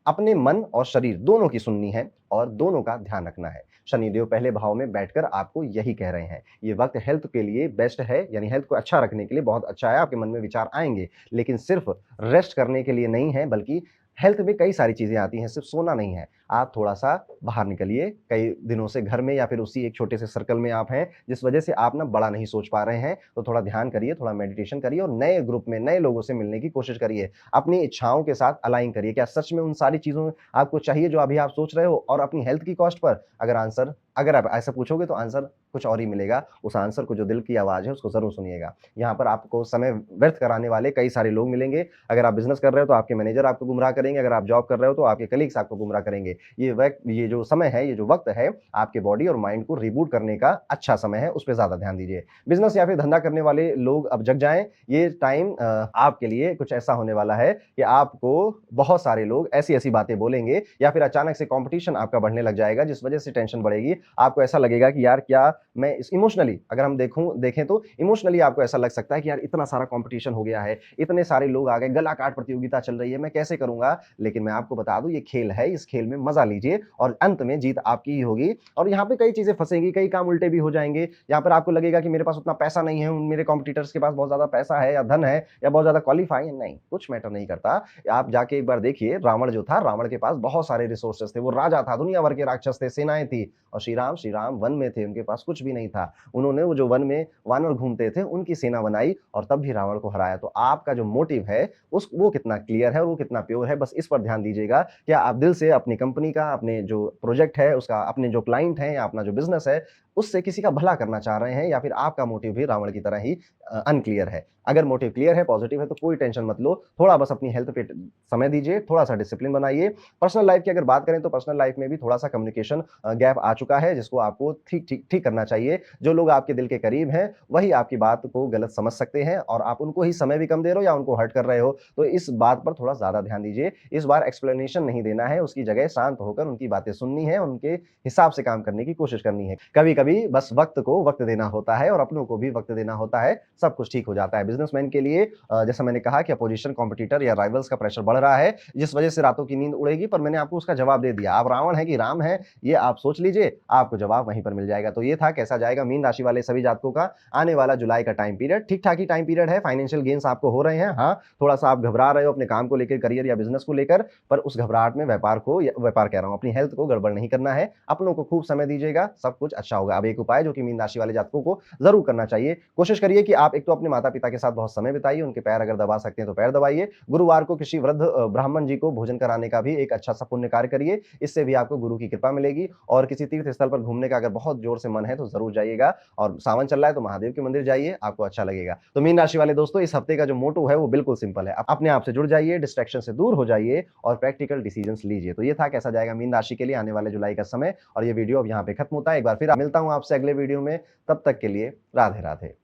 अपने मन और शरीर दोनों की सुननी है और दोनों का ध्यान रखना है। शनिदेव पहले भाव में बैठकर आपको यही कह रहे हैं। ये वक्त हेल्थ के लिए बेस्ट है, यानी हेल्थ को अच्छा रखने के लिए बहुत अच्छा है। आपके मन में विचार आएँगे, लेकिन सिर्फ रेस्ट करने के लिए नहीं है, बल्कि हेल्थ में कई सारी चीज़ें आती हैं, सिर्फ सोना नहीं है। आप थोड़ा-सा बाहर निकलिए, कई दिनों से घर में या फिर उसी एक छोटे से सर्कल में आप हैं, जिस वजह से आप ना बड़ा नहीं सोच पा रहे हैं, तो थोड़ा ध्यान करिए, थोड़ा मेडिटेशन करिए और नए ग्रुप में, नए लोगों से मिलने की कोशिश करिए। अपनी इच्छाओं के साथ अलाइन करिए। क्या सच में उन सारी चीज़ों आपको चाहिए जो अभी आप सोच रहे हो और अपनी हेल्थ की कॉस्ट पर? अगर आप ऐसा पूछोगे तो आंसर कुछ और ही मिलेगा। उस आंसर को, जो दिल की आवाज़ है, उसको ज़रूर सुनिएगा। यहाँ पर आपको समय व्यर्थ कराने वाले कई सारे लोग मिलेंगे। अगर आप बिज़नेस कर रहे हो तो आपके मैनेजर आपको गुमराह करेंगे, अगर आप जॉब कर रहे हो तो आपके कलीग्स आपको गुमराह करेंगे। ये जो समय है, ये जो वक़्त है, आपके बॉडी और माइंड को रिबूट करने का अच्छा समय है, उस पे ज़्यादा ध्यान दीजिए। बिज़नेस या फिर धंधा करने वाले लोग अब जग जाएँ। ये टाइम आपके लिए कुछ ऐसा होने वाला है कि आपको बहुत सारे लोग ऐसी-ऐसी बातें बोलेंगे या फिर अचानक से कॉम्पिटिशन आपका बढ़ने लग जाएगा, जिस वजह से टेंशन बढ़ेगी। आपको ऐसा लगेगा कि यार क्या मैं इस इमोशनली, अगर हम देखें तो इमोशनली आपको ऐसा लग सकता है कि यार इतना सारा कॉम्पिटिशन हो गया है, इतने सारे लोग आ गए, गला काट प्रतियोगिता चल रही है, मैं कैसे करूँगा? लेकिन मैं आपको बता दूँ, ये खेल है, इस खेल में मज़ा लीजिए और अंत में जीत आपकी ही होगी और यहाँ पे कई चीज़ें फँसेंगी, कई काम उल्टे भी हो जाएँगे। यहाँ पर आपको लगेगा कि मेरे पास उतना पैसा नहीं है, मेरे कॉम्पिटिटर्स के पास बहुत ज़्यादा पैसा है या धन है या बहुत ज़्यादा क्वालीफाई है, नहीं, कुछ मैटर नहीं करता। आप जाके एक बार देखिए, रावण जो था, रावण के पास बहुत सारे रिसोर्सेज़ थे, वो राजा था, दुनिया भर के राक्षस थे, सेनाएँ थी और श्री राम वन में थे, उनके पास कुछ भी नहीं था। उन्होंने वो जो वन में वानर घूमते थे, उनकी सेना बनाई और तब भी रावण को हराया। तो आपका जो मोटिव है, वो कितना क्लियर है और वो कितना प्योर है, बस इस पर ध्यान दीजिएगा। क्या आप दिल से अपनी कंपनी का, अपने जो प्रोजेक्ट है उसका, अपने जो क्लाइंट हैं या अपना जो बिज़नेस है, उससे किसी का भला करना चाह रहे हैं या फिर आपका मोटिव भी रावण की तरह ही अनक्लियर है? अगर मोटिव क्लियर है, पॉजिटिव है, तो कोई टेंशन मत लो। थोड़ा बस अपनी हेल्थ पे समय दीजिए, थोड़ा-सा डिसिप्लिन बनाइए। पर्सनल लाइफ़ की अगर बात करें तो पर्सनल लाइफ़ में भी थोड़ा-सा कम्युनिकेशन गैप आ चुका है, जिसको आपको ठीक करना चाहिए। जो लोग आपके दिल के करीब हैं, वही आपकी बात को गलत समझ सकते हैं और आप उनको ही समय भी कम दे रहे हो या उनको हर्ट कर रहे हो। तो इस बात पर थोड़ा ज़्यादा ध्यान दीजिए। इस बार एक्सप्लेनेशन नहीं देना है, उसकी जगह शांत होकर उनकी बातें सुननी है, उनके हिसाब से काम करने की कोशिश करनी है। कभी-कभी बस वक़्त को वक़्त देना होता है और अपनों को भी वक़्त देना होता है, सब कुछ ठीक हो जाता है। बिज़नेसमैन के लिए जैसा मैंने कहा कि अपोज़िशन, कॉम्पिटिटर या राइवल्स का प्रेशर बढ़ रहा है, जिस वजह से रातों की नींद उड़ेगी, पर मैंने आपको उसका जवाब दे दिया। आप रावण हैं कि राम हैं, ये आप सोच लीजिए, आपको जवाब वहीं पर मिल जाएगा। तो ये था कैसा जाएगा मीन राशि वाले सभी जातकों का आने वाला जुलाई का टाइम पीरियड। ठीक-ठाक ही टाइम पीरियड है, फाइनेंशियल गेन्स आपको हो रहे हैं। हाँ, थोड़ा-सा आप घबरा रहे हो अपने काम को लेकर, करियर या बिज़नेस को लेकर, पर उस घबराहट में व्यापार बार कह रहा हूं, अपनी हेल्थ को गड़बड़ नहीं करना है, अपनों को खूब समय दीजिएगा, सब कुछ अच्छा होगा। अब एक उपाय जो कि मीन राशि वाले जातकों को जरूर करना चाहिए, कोशिश करिए कि आप एक तो अपने माता पिता के साथ बहुत समय बिताइए, उनके पैर अगर दबा सकते हैं तो पैर दबाइए, गुरुवार को किसी वृद्ध ब्राह्मण जी को भोजन कराने का भी एक अच्छा सा पुण्य कार्य करिए, इससे भी आपको गुरु की कृपा मिलेगी। और किसी तीर्थ स्थल पर घूमने का अगर बहुत जोर से मन है तो जरूर जाइएगा, और सावन चल रहा है तो महादेव के मंदिर जाइए, आपको अच्छा लगेगा। तो मीन राशि वाले दोस्तों, इस हफ्ते का जो मोटो है वो बिल्कुल सिंपल है, अपने आप से जुड़ जाइए, डिस्ट्रैक्शन से दूर हो जाइए और प्रैक्टिकल डिसीजंस लीजिए। तो ये था कैसा जाएगा मीन राशि के लिए आने वाले जुलाई का समय, और ये वीडियो अब यहाँ पे खत्म होता है। एक बार फिर मिलता हूं आपसे अगले वीडियो में, तब तक के लिए राधे राधे।